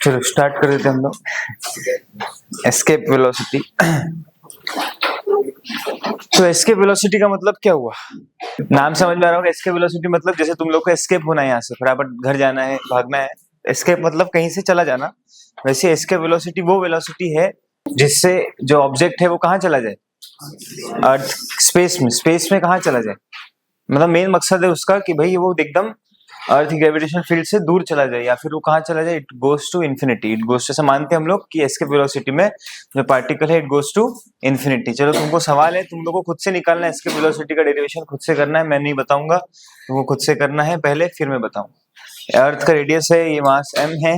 चलो स्टार्ट कर देते हैं हम लोग। Escape velocity. तो एस्केप वेलोसिटी का मतलब क्या हुआ, नाम समझ में आ रहा होगा। एस्केप वेलोसिटी मतलब जैसे तुम लोग को एस्केप होना है, यहाँ से फटाफट घर जाना है, भागना है। एस्केप मतलब कहीं से चला जाना। वैसे एस्केप वेलोसिटी वो वेलोसिटी है जिससे जो ऑब्जेक्ट है वो कहाँ चला जाए, अर्थ स्पेस में। स्पेस में कहाँ चला जाए, मतलब मेन मकसद है उसका कि भाई वो एकदम अर्थ की ग्रेविटेशन फील्ड से दूर चला जाए, या फिर वो कहाँ चला जाए, it goes to infinity. It goes to, ऐसा मानते हैं हम लोग कि एस्केप वेलोसिटी में जो पार्टिकल है इट गोज टू इन्फिनिटी। चलो तुमको सवाल है, तुम लोग को खुद से निकालना है एस्केप वेलोसिटी का डेरिवेशन, खुद से करना है, मैं नहीं बताऊंगा, तुमको खुद से करना है पहले, फिर मैं बताऊंगा। अर्थ का रेडियस है, ये मास m है।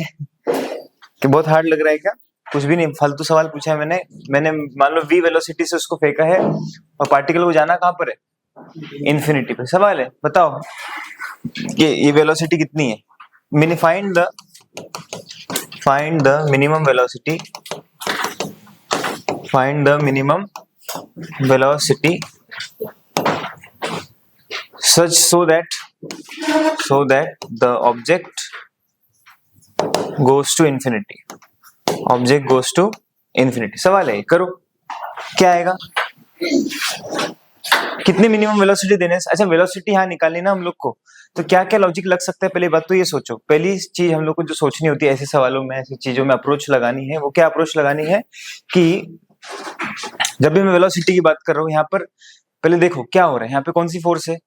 कि बहुत हार्ड लग रहा है क्या? कुछ भी नहीं, फालतू सवाल पूछा है मैंने मान लो v वेलोसिटी से उसको फेंका है और पार्टिकल को जाना कहाँ पर है, इन्फिनिटी पे। सवाल है बताओ कि ये वेलोसिटी कितनी है। Find the minimum velocity, find the minimum velocity such so that the object goes to infinity, object goes to infinity। सवाल है, करो क्या आएगा, कितनी मिनिमम वेलोसिटी देने से। अच्छा वेलोसिटी यहाँ निकालनी ना हम लोग को, तो क्या क्या लॉजिक लग सकता है, पहली बात तो ये सोचो। पहली चीज हम लोग को जो सोचनी होती है ऐसे सवालों में, ऐसी चीजों में अप्रोच लगानी है, वो क्या अप्रोच लगानी है कि जब भी मैं वेलोसिटी की बात कर रहा हूँ यहाँ पर, पहले देखो क्या हो रहा है यहाँ पे, कौन सी फोर्स है,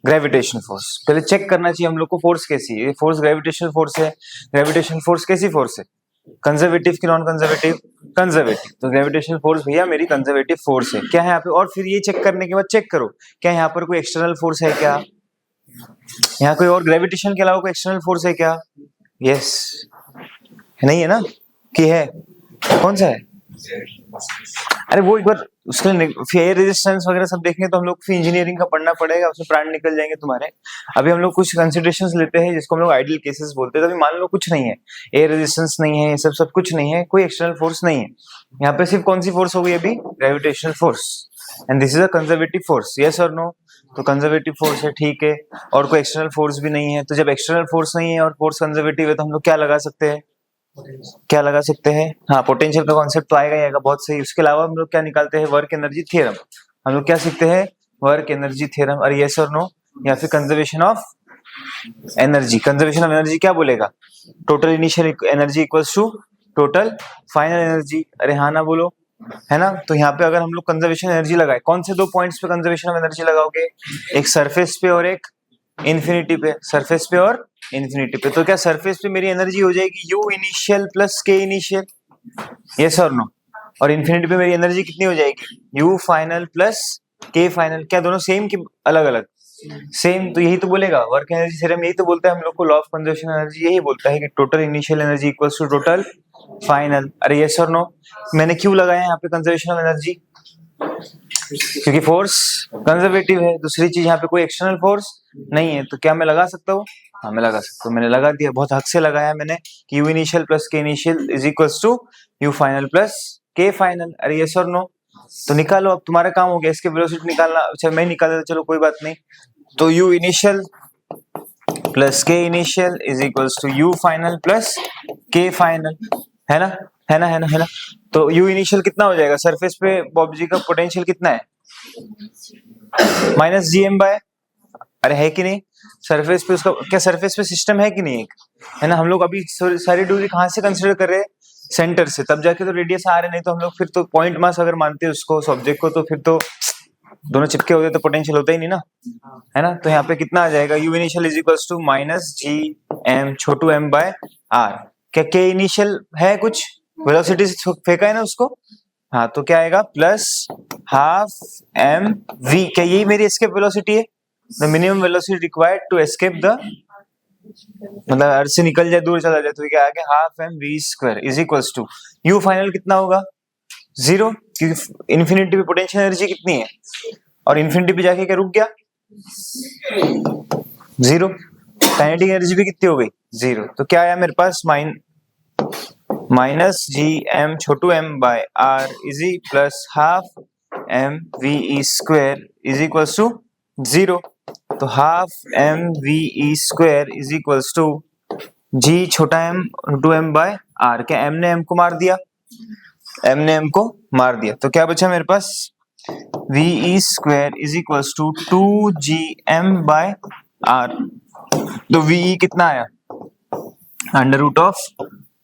ग्रेविटेशनल फोर्स। पहले चेक करना चाहिए हम लोग को फोर्स कैसी है। फोर्स ग्रेविटेशनल फोर्स है। ग्रेविटेशनल फोर्स कैसी फोर्स है, कंजर्वेटिव की नॉन कंजर्वेटिव, कंजर्वेटिव। तो ग्रेविटेशनल फोर्स भैया मेरी कंजर्वेटिव फोर्स है। क्या है यहाँ पे, और फिर ये चेक करने के बाद चेक करो क्या यहाँ पर कोई एक्सटर्नल फोर्स है क्या, यहाँ कोई और ग्रेविटेशन के अलावा कोई एक्सटर्नल फोर्स है क्या। यस, नहीं है ना, कि है, कौन सा है। अरे वो एक बार उसके लिए फेयर रेजिस्टेंस वगैरह सब देखेंगे तो हम लोग फिर इंजीनियरिंग का पढ़ना पड़ेगा, उसमें प्राण निकल जाएंगे तुम्हारे। अभी हम लोग कुछ कंसिडरेशंस लेते हैं जिसको हम लोग आइडियल केसेस बोलते हैं। तो अभी मान लो कुछ नहीं है, एयर रेजिस्टेंस नहीं है, ये सब कुछ नहीं है, कोई एक्सटर्नल फोर्स नहीं है। यहाँ पे सिर्फ कौन सी फोर्स हो गई अभी, gravitational force, and this is a conservative force. Yes और नो, तो कंजर्वेटिव फोर्स है, ठीक है। और कोई एक्सटर्नल फोर्स भी नहीं है, तो जब एक्सटर्नल फोर्स नहीं है और फोर्स कंजर्वेटिव है तो हम लोग क्या लगा सकते हैं, क्या लगा सकते हैं, हाँ पोटेंशियल का कॉन्सेप्ट तो आएगा ही आएगा, बहुत सही। उसके अलावा हम लोग क्या निकालते हैं, वर्क एनर्जी थ्योरम। हम लोग क्या सीखते हैं, वर्क एनर्जी थ्योरम। और यस और नो, या फिर conservation of energy. Conservation of energy क्या बोलेगा, total initial energy equals to total final energy. अरे हाँ ना बोलो, है ना। तो यहाँ पे अगर हम लोग कंजर्वेशन एनर्जी लगाए, कौन से दो पॉइंट्स पे कंजर्वेशन ऑफ एनर्जी लगाओगे, एक सरफेस पे और एक इन्फिनिटी पे। सरफेस पे और इन्फिनिटी पे, तो क्या सरफेस पे मेरी एनर्जी हो जाएगी u initial plus k initial, yes और नो। और इन्फिनिटी पे मेरी एनर्जी कितनी हो जाएगी, u final plus k final. क्या दोनों सेम कि अलग अलग, सेम। तो यही तो बोलेगा वर्क एनर्जी थ्योरम, यही तो बोलता है हम लोग को, लॉ ऑफ कंजर्वेशन एनर्जी यही बोलता है कि total initial energy equals to total final. अरे यस और नो, मैंने क्यों लगाया यहाँ पे कंजर्वेशन ऑफ एनर्जी, क्योंकि फोर्स कंजर्वेटिव है। दूसरी चीज यहाँ पे कोई एक्सटर्नल फोर्स नहीं है, तो क्या मैं लगा सकता हूँ, हाँ मैं लगा सकता हूँ। मैंने लगा दिया, बहुत हक से लगाया मैंने कि u initial plus k initial is equals to u final plus k final. अरे यस और नो, तो निकालो, अब तुम्हारा काम हो गया इसके वेलोसिटी निकालना। अच्छा मैं निकाल देता, चलो कोई बात नहीं। तो u initial plus k initial is equals to u final plus k final, है ना, है ना, है ना, है ना। तो u इनिशियल कितना हो जाएगा, सरफेस पे बॉब जी का पोटेंशियल कितना है, माइनस gm बाय, अरे है कि नहीं, सरफेस पे उसका क्या, सरफेस पे सिस्टम है कि नहीं एक, है ना। हम लोग अभी सारी दूरी कहाँ से कंसीडर कर रहे हैं, सेंटर से, तब जाके तो रेडियस आ रहे, नहीं तो हम लोग फिर तो पॉइंट मास अगर मानते हैं उसको सब्जेक्ट को, तो फिर तो दोनों चिपके होते तो पोटेंशियल होता ही नहीं ना, है ना। तो यहाँ पे कितना आ जाएगा, u initial is equals to minus gm छोटू m बाय r। क्या k इनिशियल है कुछ, वेलोसिटी से फेंका है ना उसको, हाँ तो क्या आएगा प्लस हाफ m v। क्या यही मेरी एस्केप वेलोसिटी है, the minimum velocity required to escape the, मतलब अर्थ से निकल जाए, दूर चला जाए, तो क्या आ गया, half m v square is equals to u final कितना होगा, 0, क्योंकि इन्फिनिटी पे पोटेंशियल एनर्जी कितनी है, और इन्फिनिटी पे जाके क्या रुक गया, 0। काइनेटिक एनर्जी भी कितनी हो गई, 0। तो क्या आया मेरे पास, माइनस gm छोटू m by r is plus half m v square is equals to 0, तो half M V E square is equals to G छोटा M to M by R. क्या एम ने एम को मार दिया, एम ने M को मार दिया, तो क्या बचा मेरे पास V E square is equals to 2gm by R. तो वी ई कितना आया, under root of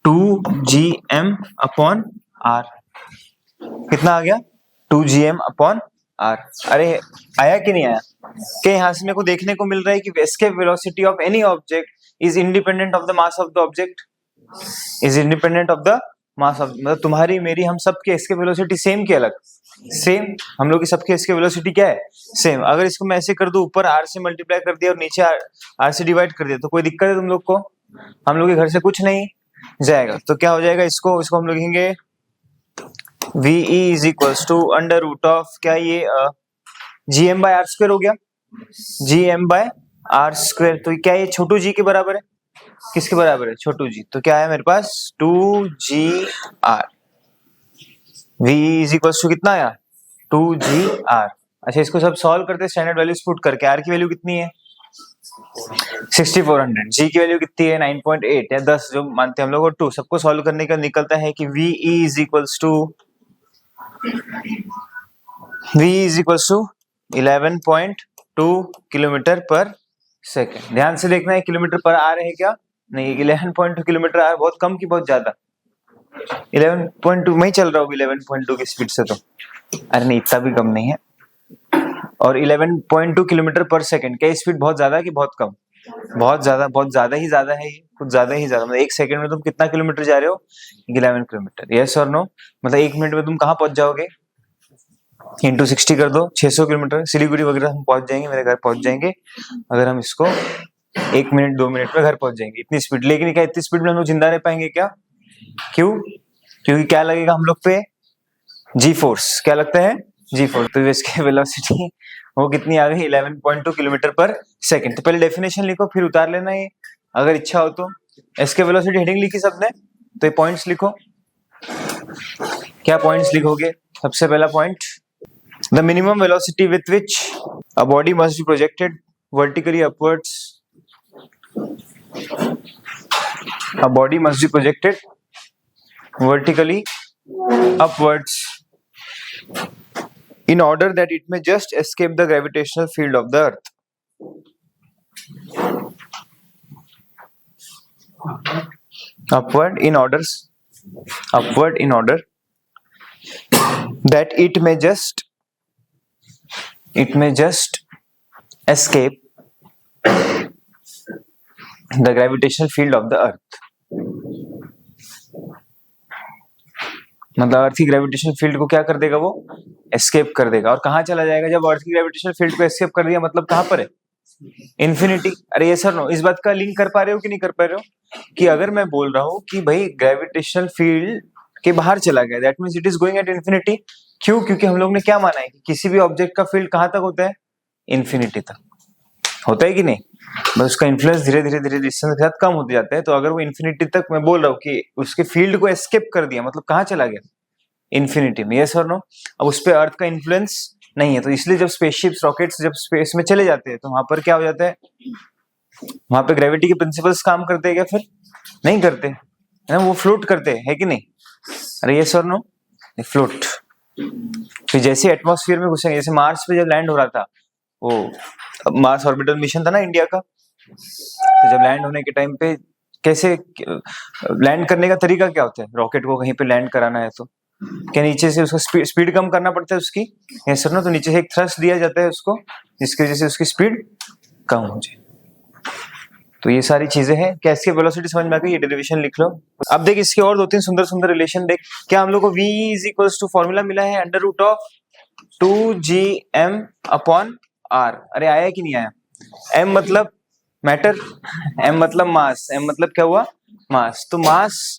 2gm upon R. कितना आ गया 2gm अपॉन आर। अरे आया कि नहीं आया? कि यहाँ से मेरे को देखने को मिल रहा है कि escape velocity of any object is independent of the mass of the object, is independent of the mass of, मतलब तुम्हारी मेरी हम सब की एस्केप वेलोसिटी सेम की अलग, सेम हम लोग की सबकी एस्केप वेलोसिटी क्या है, सेम। अगर इसको मैं ऐसे कर दूं, ऊपर r से मल्टीप्लाई कर दिया और नीचे r से डिवाइड कर दिया, तो कोई दिक्कत है तुम लोग को? हम लोग के घर से कुछ नहीं जाएगा, तो क्या हो जाएगा, इसको हम लोग लिखेंगे V E is equals to under root of क्या ये g M by r square हो गया, G M by r square. तो क्या ये छोटू जी के बराबर है, किसके बराबर है, छोटू जी। तो क्या है मेरे पास 2gr, v is equal to कितना आया 2gr। अच्छा इसको सब सॉल्व करते हैं स्टैंडर्ड वैल्यूज पुट करके। r की वैल्यू कितनी है 6400, g की वैल्यू कितनी है 9.8 या 10 जो मानते हैं हम लोग, और 2 सबको सॉल्व करने का निकलता है कि v is equals to 11.2 kilometre per second. ध्यान से देखना है किलोमीटर पर आ रहे हैं क्या, नहीं 11.2 किलोमीटर आ, बहुत कम की बहुत ज्यादा, 11.2 में ही चल रहा हूँ 11.2 की स्पीड से, तो अरे नहीं इतना भी कम नहीं है। और 11.2 किलोमीटर पर सेकेंड, क्या स्पीड बहुत ज्यादा है कि बहुत कम, बहुत ज्यादा ही ज्यादा है, ये कुछ ज्यादा ही ज्यादा। मतलब एक सेकंड में तुम कितना किलोमीटर जा रहे हो 11 किलोमीटर, यस और नो। मतलब एक मिनट में तुम कहाँ पहुंच जाओगे, इंटू 60 कर दो 600 किलोमीटर, सिलीगुड़ी वगैरह हम पहुंच जाएंगे, मेरे घर पहुंच जाएंगे अगर हम इसको 1 मिनट 2 मिनट में घर पहुंच जाएंगे, इतनी स्पीड। लेकिन क्या इतनी स्पीड में हम लोग जिंदा रह पाएंगे क्या, क्यों, क्योंकि क्या लगेगा हम लोग पे जी फोर्स, क्या लगता है जी फोर्स। तो इसकी वेलोसिटी वो कितनी आ गई 11.2 किलोमीटर पर सेकंड। तो पहले डेफिनेशन लिखो फिर उतार लेना ये अगर इच्छा हो तो। इसके वेलोसिटी हेडिंग लिखी सबने, तो ये पॉइंट्स लिखो, क्या पॉइंट्स लिखोगे। सबसे पहला point, the minimum velocity with which a body must be projected vertically upwards, a body must be projected vertically upwards in order that it may just escape the gravitational field of the earth. Upward in order that it may just escape the gravitational field of the earth. मतलब अर्थ की gravitational field को क्या कर देगा, वो escape कर देगा। और कहाँ चला जाएगा जब अर्थ की ग्रेविटेशनल फील्ड को एस्केप कर दिया, मतलब कहाँ पर है, इन्फिनिटी। अरे ये सर नो, इस बात का लिंक कर पा रहे हो कि नहीं कर पा रहे हो, कि अगर मैं बोल रहा हूँ कि भाई ग्रेविटेशनल फील्ड के बाहर चला गया, that means it is going at infinity. क्यों, क्योंकि हम लोग ने क्या माना है कि किसी भी ऑब्जेक्ट का फील्ड कहाँ तक होता है, इन्फिनिटी तक होता है कि नहीं, बस उसका इन्फ्लुएंस धीरे धीरे डिस्टेंस के साथ कम होते जाता है। तो अगर वो इन्फिनिटी तक, मैं बोल रहा हूँ कि उसके फील्ड को एस्केप कर दिया, मतलब कहाँ चला गया, इन्फिनिटी में, यस और नो। अब उस पर अर्थ का इन्फ्लुएंस नहीं है, तो इसलिए जब स्पेसशिप्स रॉकेट्स जब स्पेस में चले जाते हैं तो वहां पर क्या हो जाता है, वहां पे ग्रेविटी के प्रिंसिपल्स काम करते हैं क्या, फिर नहीं करते है ना, वो फ्लोट करते हैं कि नहीं। अरे यस और नो, फ्लोट। फिर जैसे एटमॉस्फेयर में घुसेंगे, जैसे मार्स पे जब लैंड हो रहा था, वो मार्स ऑर्बिटल मिशन था ना इंडिया का, तो जब लैंड होने के टाइम पे कैसे लैंड करने का तरीका क्या होता है, रॉकेट को कहीं पे लैंड कराना है तो क्या नीचे से उसका स्पीड कम करना पड़ता है उसकी, यस और नो। तो नीचे से एक थ्रस्ट दिया जाता है उसको, जिसकी वजह से उसकी स्पीड कम हो जाए। तो ये सारी चीजें हैं। क्या इसकी वेलोसिटी समझ में आ गई, ये डेरिवेशन लिख लो। अब देख इसके और 2-3 सुंदर सुंदर रिलेशन देख। क्या हम लोग को v is equals to formula मिला है under root of 2gm upon r। अरे आया कि नहीं आया, m मतलब मैटर, m मतलब मास, m मतलब क्या हुआ, मास। तो मास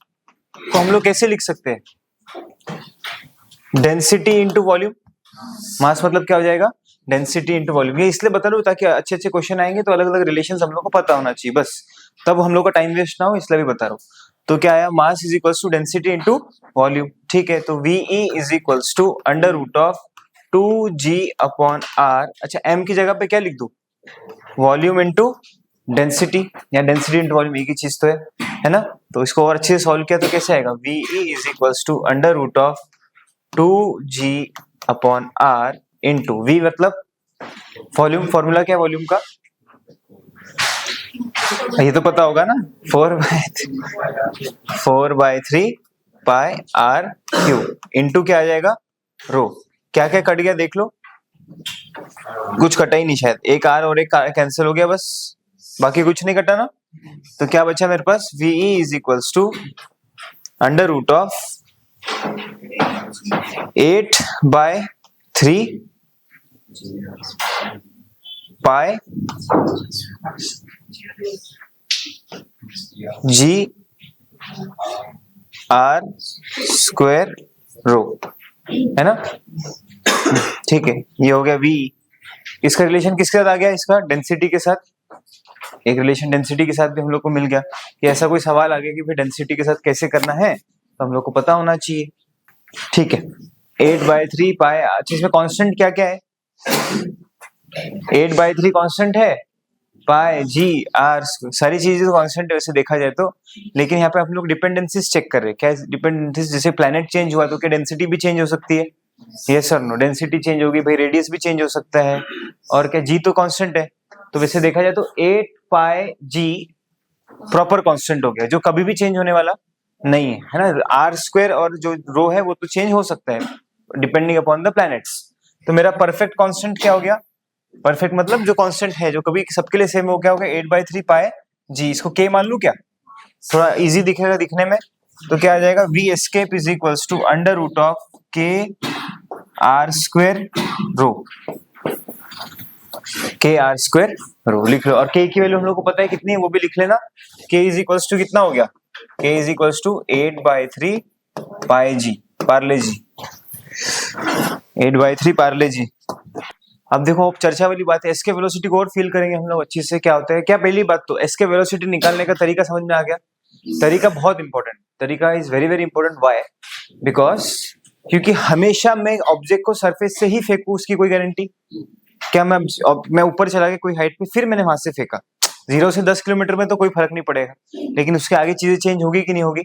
को हम लोग कैसे लिख सकते हैं, डेंसिटी इंटू वॉल्यूम। मास मतलब क्या हो जाएगा, डेंसिटी इंटू वॉल्यूम। ये इसलिए बता रहा हूँ ताकि अच्छे अच्छे क्वेश्चन आएंगे तो अलग अलग रिलेशन हम लोग को पता होना चाहिए, बस तब हम लोग का टाइम वेस्ट ना हो, इसलिए भी बता रहा हूँ। तो क्या आया, mass is equals to density into volume, ठीक है। तो V E is equals to under root of 2g/r। अच्छा, m की जगह पे क्या लिख दूं, वॉल्यूम इनटू डेंसिटी, या डेंसिटी इनटू वॉल्यूम, एक ही चीज तो है ना। तो इसको और अच्छे से सॉल्व किया तो कैसे आएगा, VE is equals to under root of 2g/r into V मतलब वॉल्यूम, फॉर्मूला क्या है वॉल्यूम का, ये तो पता होगा ना, 4/3 पाई r क्यूब इंटू क्या आ जाएगा, रो। क्या क्या कट गया देख लो, कुछ कटा ही नहीं शायद, एक r और एक कैंसिल हो गया बस, बाकी कुछ नहीं कटा ना। तो क्या बचा मेरे पास, VE is equals to under root of 8/3 pi g/r square rho, है ना। ठीक है, ये हो गया V। इसका रिलेशन किसके साथ आ गया, इसका डेंसिटी के साथ, एक रिलेशन डेंसिटी के साथ भी हम लोग को मिल गया कि ऐसा कोई सवाल आ गया कि फिर डेंसिटी के साथ कैसे करना है, तो हम लोग को पता होना चाहिए। ठीक है, 8/3 पाई, अच्छा इसमें कांस्टेंट क्या क्या है, 8/3 कांस्टेंट है, पाई g/r, सारी चीजें तो कांस्टेंट है वैसे देखा जाए तो, लेकिन यहाँ पे हम लोग डिपेंडेंसीज चेक कर रहे हैं। क्या डिपेंडेंसीज, जैसे प्लैनेट चेंज हुआ तो क्या डेंसिटी भी चेंज हो सकती है, यस और नो, डेंसिटी चेंज होगी भाई, रेडियस भी चेंज हो सकता है, और क्या g तो कांस्टेंट है, तो वैसे देखा जाए तो 8πg प्रॉपर कांस्टेंट हो गया जो कभी भी चेंज होने वाला नहीं है, है ना। आर स्क्वायर और जो रो है वो तो चेंज हो सकता है डिपेंडिंग अपॉन द प्लैनेट्स। तो मेरा परफेक्ट कांस्टेंट क्या हो गया, परफेक्ट मतलब जो कांस्टेंट है जो कभी सबके लिए सेम हो, क्या हो गया 8/3 पाई जी, इसको k मान लू क्या, थोड़ा इजी दिखेगा दिखने में, तो क्या आ जाएगा, V escape is equals to under root of k r square rho, k r square rho लिख लो। और k की वैल्यू हम लोग को पता है कितनी है, वो भी लिख लेना, k इज इक्वल्स टू कितना हो गया, k इज इक्वल्स टू 8/3 पाई जी, पार्ले जी, 8/3 पार्ले जी। अब देखो, अब चर्चा वाली बात है, एस के वेलोसिटी को और फील करेंगे हम लोग अच्छे से, क्या होता है, क्या पहली बात तो एस के वेलोसिटी निकालने का तरीका समझ में आ गया, तरीका बहुत इंपॉर्टेंट, तरीका is very very important, why, because क्योंकि हमेशा मैं ऑब्जेक्ट को सरफेस से ही फेंकू उसकी कोई गारंटी, क्या मैं ऊपर चला गया कोई हाइट पे फिर मैंने वहां से फेंका, 0 से 10 किलोमीटर में तो कोई फर्क नहीं पड़ेगा, लेकिन उसके आगे चीजें चेंज होगी कि नहीं होगी,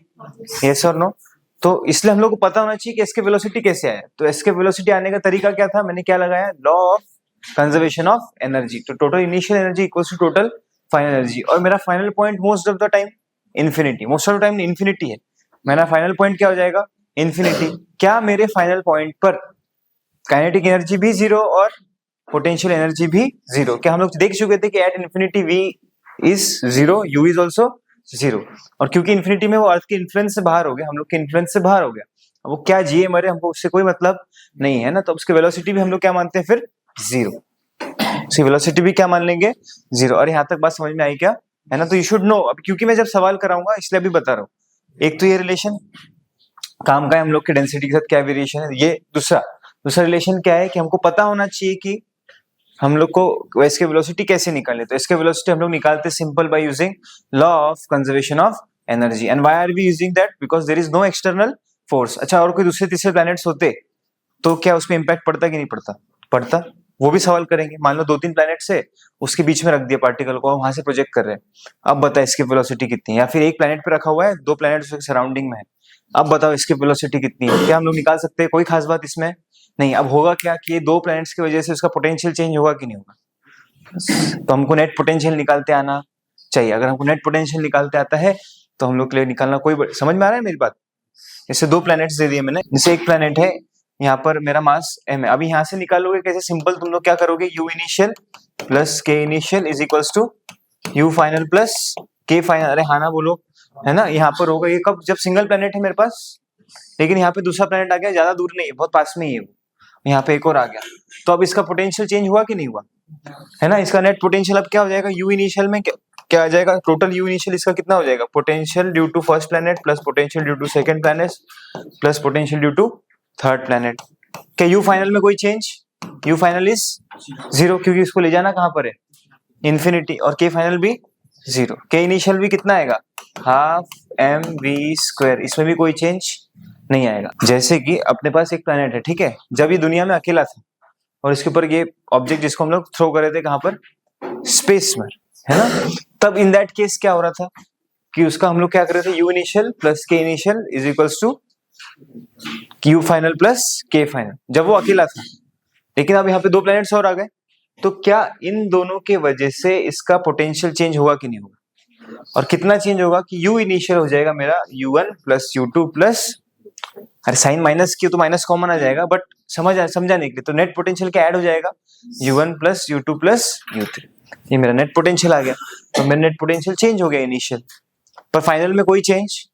यस और नो। तो इसलिए हम लोग को पता होना चाहिए कि एस के वेलोसिटी कैसे आया। तो एस के वेलोसिटी आने का तरीका क्या था, मैंने क्या लगाया, law of conservation of energy. तो total initial energy equals to total final energy, और मेरा final point most of the time infinity, most of the time infinity है, मेरा फाइनल पॉइंट क्या हो जाएगा, इन्फिनिटी। क्या मेरे फाइनल पॉइंट पर काइनेटिक एनर्जी भी जीरो और पोटेंशियल एनर्जी भी जीरो, क्या हम लोग देख चुके थे कि at infinity V is zero, U is also zero, और क्योंकि इन्फिनिटी में वो अर्थ के इन्फ्लुएंस से बाहर हो गया, हम लोग के इन्फ्लुएंस से बाहर हो गया, अब वो क्या जिए मरे हमको उससे कोई मतलब नहीं है ना। तो उसके वेलोसिटी भी हम लोग क्या मानते हैं फिर, जीरो, उसकी वेलोसिटी भी क्या मान लेंगे, जीरो। और यहाँ तक बात समझ में आई क्या, है ना। तो यू शुड नो, अब क्योंकि मैं जब सवाल कराऊंगा इसलिए अभी बता रहा हूँ, एक तो ये रिलेशन काम का है हम लोग के डेंसिटी के साथ क्या वेरिएशन है, ये दूसरा रिलेशन क्या है कि हमको पता होना चाहिए कि हम लोग को इसके वेलोसिटी कैसे निकालने। तो इसके वेलोसिटी हम लोग निकालते simple by using law of conservation of energy. And why are we using that, because there is no external force. अच्छा, और कोई दूसरे तीसरे प्लैनेट्स होते तो क्या उसमें इंपैक्ट पड़ता कि नहीं पड़ता, पड़ता, वो भी सवाल करेंगे। मान लो 2-3 प्लैनेट्स है, उसके बीच में रख दिया पार्टिकल को, वहां से प्रोजेक्ट कर रहे हैं, अब बताओ इसकी वेलोसिटी कितनी है, या फिर एक प्लैनेट पे रखा हुआ है, 2 प्लैनेट उसके सराउंडिंग में है, अब बताओ इसकी वेलोसिटी कितनी है, क्या हम लोग निकाल सकते हैं, कोई खास बात इसमें नहीं। अब होगा क्या कि ये 2 प्लैनेट्स की वजह से उसका पोटेंशियल चेंज होगा कि नहीं होगा, तो हमको नेट पोटेंशियल निकालते आना चाहिए। अगर हमको नेट पोटेंशियल निकालते आता है तो हम लोग के लिए निकालना कोई समझ में आ रहा है मेरी बात। जैसे 2 प्लैनेट्स दे दिए मैंने, जैसे एक प्लैनेट है यहाँ पर मेरा मास m है, अभी यहाँ से निकालोगे कैसे, सिंपल तुम लोग क्या करोगे, u initial plus k initial is equals to u final plus k final, अरे हाँ ना बोलो, है ना। यहाँ पर होगा ये कब, जब सिंगल प्लैनेट है मेरे पास, लेकिन यहाँ पे दूसरा प्लैनेट आ गया, ज्यादा दूर नहीं है, बहुत पास में ही है वो, यहाँ पे एक और आ गया, तो अब इसका पोटेंशियल चेंज हुआ कि नहीं हुआ, है ना। इसका नेट पोटेंशियल अब क्या हो जाएगा, u इनिशियल में क्या आ जाएगा, टोटल u इनिशियल इसका कितना हो जाएगा, potential due to first planet plus potential due to second planet plus potential due to third planet. क्या u फाइनल में कोई change, u final is zero, क्योंकि इसको ले जाना कहां पर है, इन्फिनिटी, और k फाइनल भी जीरो, k इनिशियल भी कितना आएगा, हाफ mv स्क्वायर, इसमें भी कोई चेंज नहीं आएगा। जैसे कि अपने पास एक प्लैनेट है, ठीक है, जब ये दुनिया में अकेला था, और इसके ऊपर ये ऑब्जेक्ट जिसको हम लोग थ्रो कर रहे थे कहाँ पर, स्पेस में, है ना। तब इन दैट केस क्या हो रहा था कि उसका हम लोग क्या कर रहे थे, यू इनिशियल प्लस के initial is equals to q final plus के फाइनल, जब वो अकेला था। लेकिन अब यहाँ पे दो प्लैनेट्स और आ गए, तो क्या इन दोनों के वजह से इसका पोटेंशियल चेंज होगा कि नहीं होगा, और कितना चेंज होगा कि यू इनिशियल हो जाएगा मेरा u1 प्लस u2 प्लस, अरे साइन माइनस की तो माइनस कॉमन आ जाएगा, बट समझाने के लिए तो नेट पोटेंशियल क्या ऐड हो जाएगा, u1 plus u2 plus u3, ये मेरा नेट पोटेंशियल आ गया। तो मेरा नेट पोटेंशियल चेंज हो गया इनिशियल, पर फाइनल में कोई चेंज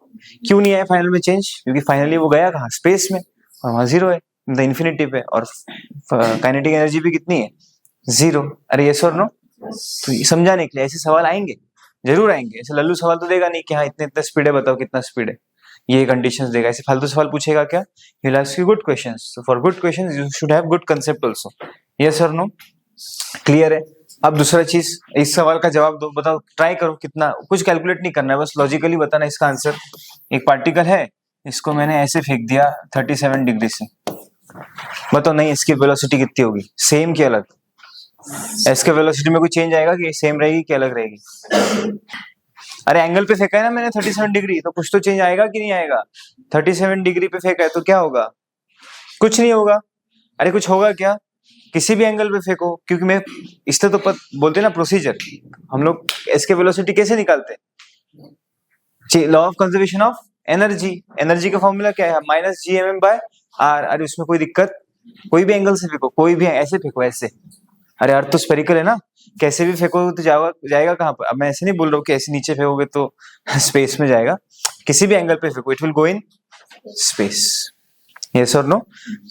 क्यों नहीं आया फाइनल में चेंज, क्योंकि फाइनली वो गया कहाँ, स्पेस में, और वहां जीरो है, द इन्फिनिटी पे, और काइनेटिक एनर्जी भी कितनी है, जीरो। अरे यस और नो, तो ये समझाने के लिए ऐसे सवाल आएंगे, जरूर आएंगे। ऐसे लल्लू सवाल तो देगा नहीं कि हाँ इतने इतने स्पीड है, बताओ कितना स्पीड है, ये कंडीशंस देगा। ऐसे फालतू सवाल पूछेगा क्या, he will ask you good questions, so for good questions you should have good concept also. Yes और नो, क्लियर है। अब दूसरा चीज, इस सवाल का जवाब दो, बताओ, ट्राई करो, कितना, कुछ कैलकुलेट नहीं करना है, बस लॉजिकली बताना इसका आंसर। एक पार्टिकल है, इसको मैंने ऐसे फेंक दिया 37 डिग्री से, बताओ नहीं इसकी वेलोसिटी कितनी होगी, सेम की अलग, इसके वेलोसिटी में कोई चेंज आएगा कि सेम रहेगी कि अलग रहेगी। अरे एंगल पे फेंका है ना मैंने 37 डिग्री, तो कुछ तो चेंज आएगा कि नहीं आएगा। 37 डिग्री पे फेंका है तो क्या होगा, कुछ नहीं होगा। अरे कुछ होगा क्या, किसी भी एंगल पे फेंको, क्योंकि मैं इससे तो बोलते ना प्रोसीजर, हम लोग इसके वेलोसिटी कैसे निकालते, law of conservation of energy, energy का फॉर्मूला क्या है, माइनस GMM बाय आर। अरे उसमें कोई दिक्कत, कोई भी एंगल से फेंको, कोई भी ऐसे फेंको ऐसे, अरे अर्थ तो स्फेरिकल है ना, कैसे भी फेंको तो जाएगा कहाँ पर। अब मैं ऐसे नहीं बोल रहा हूँ कि ऐसे नीचे फेंकोगे तो स्पेस में जाएगा, किसी भी एंगल पे फेंको it will go in space. Yes और नो,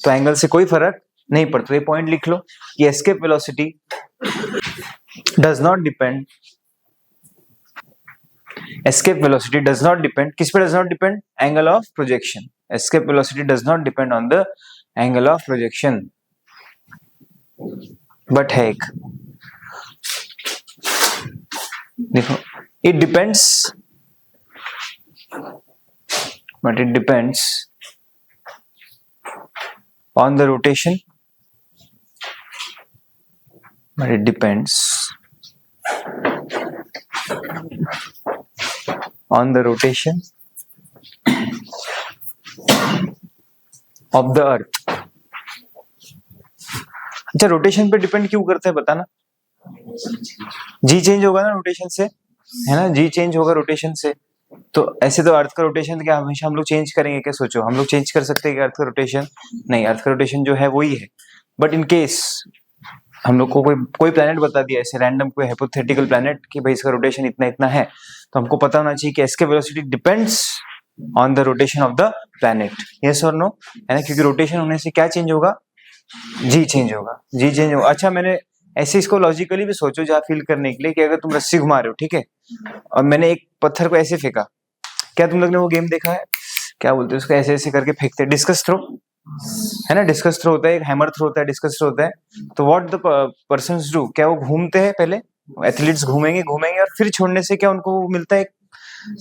तो एंगल से कोई फर्क नहीं पड़ता। ये पॉइंट लिख लो कि escape velocity does not depend, escape velocity does not depend, किस पे does not depend, angle of projection. Escape velocity does not depend on the angle of projection, but है एक, देखो, it depends, but it depends on the rotation, but it depends on the rotation of the earth। अच्छा, rotation पे depend क्यों करता है बताना, जी change होगा ना रोटेशन से, है ना, जी चेंज होगा रोटेशन से। तो ऐसे तो अर्थ का रोटेशन क्या हमेशा हम लोग चेंज करेंगे क्या, सोचो हम लोग चेंज कर सकते हैं कि अर्थ का रोटेशन, नहीं, अर्थ का रोटेशन जो है वही है। बट इन केस हम लोग को कोई प्लैनेट बता दिया ऐसे रैंडम, कोई हाइपोथेटिकल प्लैनेट कि भाई इसका रोटेशन इतना इतना है, तो हमको पता होना चाहिए कि इसके velocity depends on the rotation of the planet. Yes और नो, है ना, क्योंकि रोटेशन होने से क्या चेंज होगा, जी चेंज होगा, जी चेंज होगा। अच्छा, मैंने ऐसे इसको लॉजिकली भी सोचो जहाँ फील करने के लिए कि अगर तुम रस्सी घुमा रहे हो, ठीक है, और मैंने एक पत्थर को ऐसे फेंका, क्या तुम लोग ने वो गेम देखा है, क्या बोलते हैं उसको, ऐसे ऐसे करके फेंकते हैं, डिस्कस थ्रो, है ना, डिस्कस थ्रो होता है, एक हैमर थ्रो होता है, डिस्कस थ्रो होता है। तो व्हाट द पर्सन्स डू, क्या वो घूमते हैं, पहले एथलीट्स घूमेंगे और फिर छोड़ने से क्या उनको मिलता है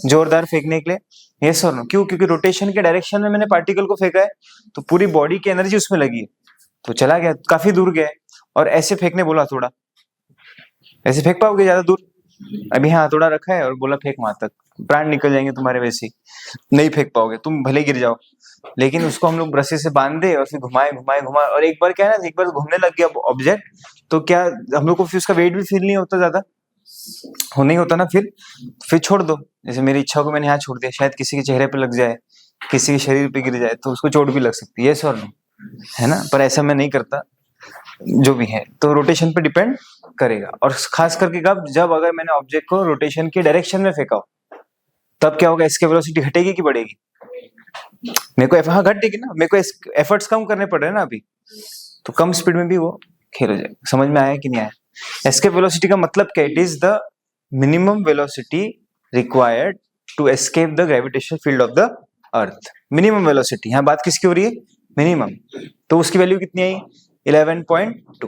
जोरदार फेंकने के लिए। यस और नो, क्यों, क्योंकि रोटेशन के डायरेक्शन में मैंने पार्टिकल को फेंका है, तो पूरी बॉडी की एनर्जी उसमें लगी है, तो चला गया, काफी दूर गया। और ऐसे फेंकने बोला, थोड़ा ऐसे फेंक पाओगे ज्यादा दूर, अभी हाँ थोड़ा रखा है और बोला फेंक वहां तक, प्राण निकल जाएंगे तुम्हारे, वैसे नहीं फेंक पाओगे, तुम भले गिर जाओ। लेकिन उसको हम लोग रस्सी से बांध दे और फिर घुमाए, और एक बार क्या है ना, एक बार घूमने लग गया ऑब्जेक्ट, तो क्या हम लोग को फिर उसका वेट भी फील नहीं होता, ज्यादा हो नहीं होता ना, फिर छोड़ दो। जैसे मेरी इच्छा को मैंने यहाँ छोड़ दिया, शायद किसी के चेहरे पे लग जाए, किसी के शरीर पे गिर जाए, तो उसको चोट भी लग सकती है, यस और नो, है ना, पर ऐसा मैं नहीं करता, जो भी है। तो रोटेशन पे डिपेंड करेगा, और खास करके कब, जब अगर मैंने ऑब्जेक्ट को रोटेशन के डायरेक्शन में फेंका हो, तब क्या होगा, इसकी वेलोसिटी घटेगी कि बढ़ेगी, मेरे को हाँ घटेगी ना, मेरे को एफर्ट्स कम करने पड़ रहे हैं ना अभी, तो कम स्पीड में भी वो खेल हो जाएगा। समझ में आया कि नहीं आया। एस्केप वेलोसिटी का मतलब क्या, it is the minimum velocity required to escape the gravitational field of the earth. Minimum velocity, यहाँ बात किसकी हो रही है, मिनिमम, तो उसकी वैल्यू कितनी आई, 11.2।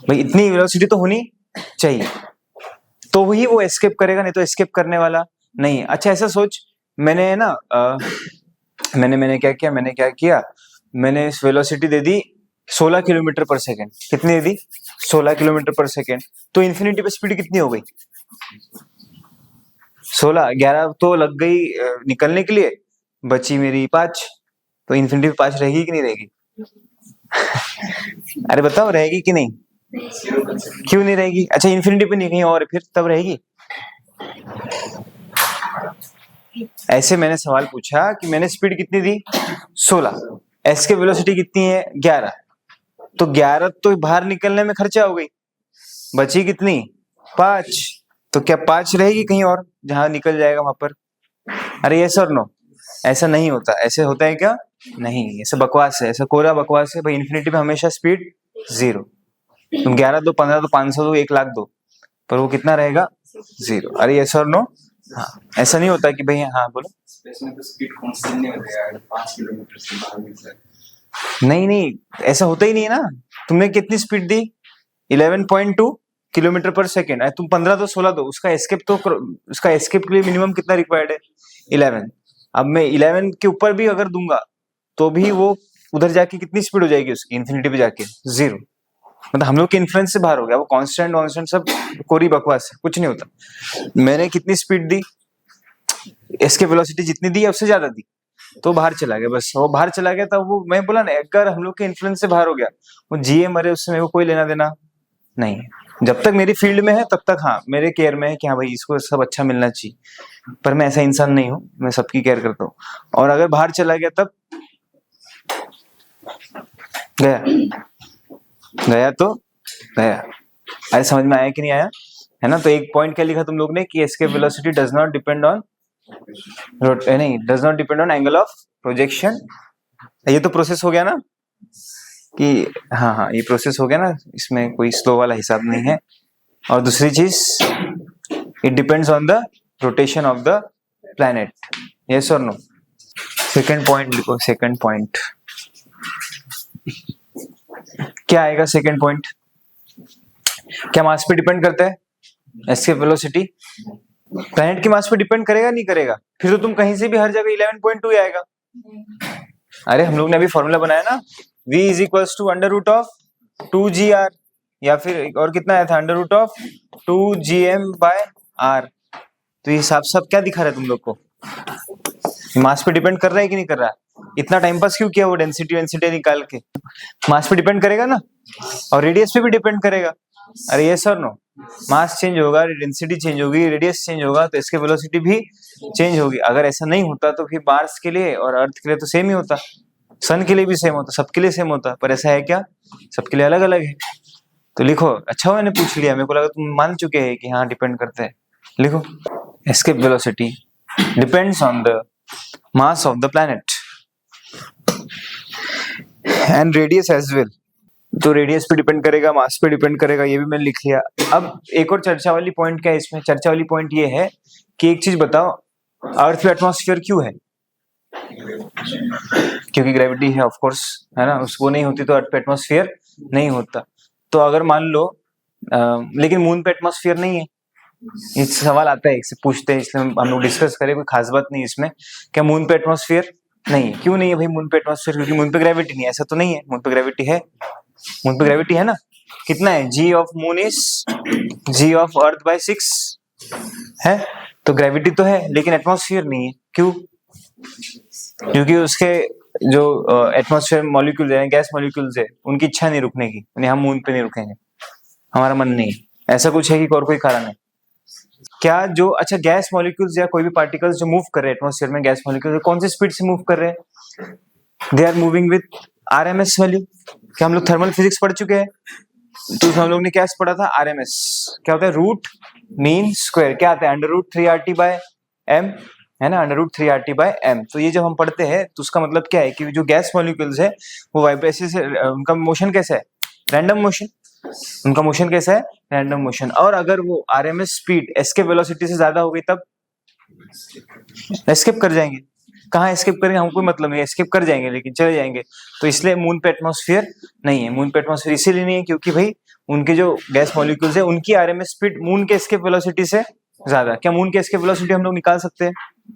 भाई इतनी वेलोसिटी तो होनी चाहिए, तो ही वो एस्केप करेगा, नहीं तो एस्केप करने वाला नहीं। अच्छा ऐसा सोच, मैंने ना मैंने क्या किया, मैंने इस वेलोसिटी दे दी 16 किलोमीटर पर सेकेंड। कितनी दी? 16 किलोमीटर पर सेकेंड। तो इन्फिनिटी पे स्पीड कितनी हो गई? 16। 11 तो लग गई निकलने के लिए, बची मेरी 5। तो इन्फिनिटी पे 5 रहेगी कि नहीं रहेगी? अरे बताओ, रहेगी कि नहीं? क्यों नहीं रहेगी? अच्छा, इन्फिनिटी पे नहीं, कहीं और फिर तब रहेगी। ऐसे मैंने सवाल पूछा कि मैंने स्पीड कितनी दी? 16, एस के वेलोसिटी कितनी है? 11। तो 11 तो बाहर निकलने में खर्चा हो गई, बची कितनी? 5। तो क्या 5 रहेगी कहीं और जहां निकल जाएगा वहां पर? अरे यस और नो? ऐसा नहीं होता। ऐसे होता है क्या? नहीं, ऐसा बकवास है, ऐसा कोरा बकवास है भाई। इन्फिनिटी पे हमेशा स्पीड 0। तुम 11 दो, 15 दो, 500 दो, 1 लाख दो, पर वो कितना रहेगा? 0। अरे यस और नो? हाँ, ऐसा नहीं होता कि भाई, हाँ बोलो। इसमें तो स्पीड कांस्टेंट नहीं होता यार, 5 किलोमीटर से बाहर निकल जाए। नहीं नहीं, ऐसा होता ही नहीं है ना। तुमने कितनी स्पीड दी? 11.2 किलोमीटर पर सेकेंड। तुम 15 दो, 16 दो, उसका एस्केप के लिए मिनिमम कितना रिक्वायर्ड है? 11। अब मैं 11 के ऊपर भी अगर दूंगा तो भी वो उधर जाके कितनी स्पीड हो जाएगी उसकी? इन्फिनिटी पे जाके 0। मतलब हम लोग के इन्फ्लुएंस से बाहर हो गया वो। कांस्टेंट सब कोरी बकवास है, कुछ नहीं होता। मैंने कितनी स्पीड दी? एस्केप वेलोसिटी जितनी दी उससे ज्यादा दी, तो बाहर चला गया। बस वो बाहर चला गया, तब वो मैं बोला ना, अगर हम लोग के इन्फ्लुएंस से बाहर हो गया, वो जिए मरे उससे मेरे को कोई लेना देना नहीं है। जब तक मेरी फील्ड में है तब तक हाँ मेरे केयर में है कि हाँ भाई इसको सब अच्छा मिलना चाहिए। पर मैं ऐसा इंसान नहीं हूँ, मैं सबकी केयर करता हूँ। और अगर बाहर चला गया तब गया तो गया। अरे समझ में आया कि नहीं आया? है ना? तो एक पॉइंट क्या लिखा तुम लोग ने कि escape velocity does not depend on angle of projection. ये तो प्रोसेस हो गया ना कि हाँ हाँ, ये प्रोसेस हो गया ना, इसमें कोई स्लो वाला हिसाब नहीं है। और दूसरी चीज, it depends on the rotation of the planet. Yes और नो? सेकंड पॉइंट लिखो। सेकंड पॉइंट क्या आएगा? सेकंड पॉइंट क्या मास पे डिपेंड करता है? एस्केप वेलोसिटी प्लैनेट के मास पे डिपेंड करेगा नहीं करेगा? फिर तो तुम कहीं से भी हर जगह 11.2 आएगा। अरे हम लोग ने अभी फॉर्मूला बनाया ना, v is equals to under root of 2gr, या फिर और कितना आया था? Under root of 2gm/r। तो ये साफ साफ क्या दिखा रहा है तुम लोग को? मास पे डिपेंड कर रहा है कि नहीं कर रहा? इतना टाइम पास क्यों किया वो डेंसिटी निकाल के? मास पे डिपेंड करेगा ना, और रेडियस पे भी डिपेंड करेगा। अरे ये सर नो? मास चेंज होगा, डेंसिटी चेंज होगी, रेडियस चेंज होगा, तो इसके वेलोसिटी भी चेंज होगी। अगर ऐसा नहीं होता तो फिर मार्स के लिए और अर्थ के लिए तो सेम ही होता, सन के लिए भी सेम होता, सबके लिए सेम होता। पर ऐसा है क्या? सबके लिए अलग अलग है। तो लिखो। अच्छा मैंने पूछ लिया, मेरे को लगा तुम मान चुके हैं कि हाँ डिपेंड करते हैं। लिखो, escape velocity depends on the mass of the planet and radius as well. तो रेडियस पे डिपेंड करेगा, मास पे डिपेंड करेगा, ये भी मैंने लिख लिया। अब एक और चर्चा वाली पॉइंट क्या है इसमें? चर्चा वाली पॉइंट ये है कि एक चीज बताओ, अर्थ पे एटमॉस्फेयर क्यों है? क्योंकि ग्रेविटी है, ऑफ कोर्स, है ना? उसको नहीं होती तो अर्थ पे एटमॉस्फेयर नहीं होता। तो अगर मान लो लेकिन मून पे एटमॉस्फेयर नहीं है, ये सवाल आता है, इससे पूछते हैं, इसलिए हम लोग डिस्कस करें, कोई खास बात नहीं इसमें। क्या मून पे एटमॉस्फेयर नहीं है? क्यों नहीं है भाई मून पे एटमॉस्फेयर? क्योंकि मून पे ग्रेविटी नहीं है। ऐसा तो नहीं है, मून पे ग्रेविटी है। मून पे ग्रेविटी है ना? कितना है? g of moon is g of earth by 6 है। तो ग्रेविटी तो है लेकिन एटमॉस्फेयर नहीं है। क्यों? क्योंकि उसके जो एटमॉस्फेयर मॉलिक्यूल है, गैस मॉलिक्यूल्स है, उनकी इच्छा नहीं रुकने की, हम मून पे नहीं रुकेंगे, हमारा मन नहीं है। ऐसा कुछ है कि और कोई कारण है क्या? जो अच्छा गैस मॉलिक्यूल्स या कोई भी पार्टिकल्स जो मूव कर रहे हैं एटमॉस्फेयर में, गैस मॉलिक्यूल्स कौन सी स्पीड से मूव कर रहे हैं? They are moving with RMS value. क्या हम लोग थर्मल फिजिक्स पढ़ चुके हैं? तो हम लोग ने क्या पढ़ा था? RMS क्या होता है? Root mean square. क्या आता है? अंडर रूट 3RT/m, है ना? Under root 3RT/m। तो ये जब हम पढ़ते हैं तो उसका मतलब क्या है कि जो गैस मॉलिक्यूल्स है वो वाइब्रेशन से, उनका मोशन कैसा है? Random motion. उनका मोशन कैसा है? Random motion. और अगर वो RMS स्पीड एस्केप वेलोसिटी से ज्यादा हो गई तब एस्केप कर जाएंगे। कहाँ एस्केप करेंगे? हमको मतलब नहीं, एस्केप कर जाएंगे लेकिन चले जाएंगे। तो इसलिए मून पे एटमॉस्फेयर नहीं है। मून पे एटमॉस्फेयर इसीलिए नहीं है क्योंकि भाई उनके जो गैस मॉलिक्यूल्स है उनकी RMS स्पीड मून के एस्केप वेलोसिटी से ज्यादा। क्या मून के एस्केप वेलोसिटी हम लोग निकाल सकते हैं?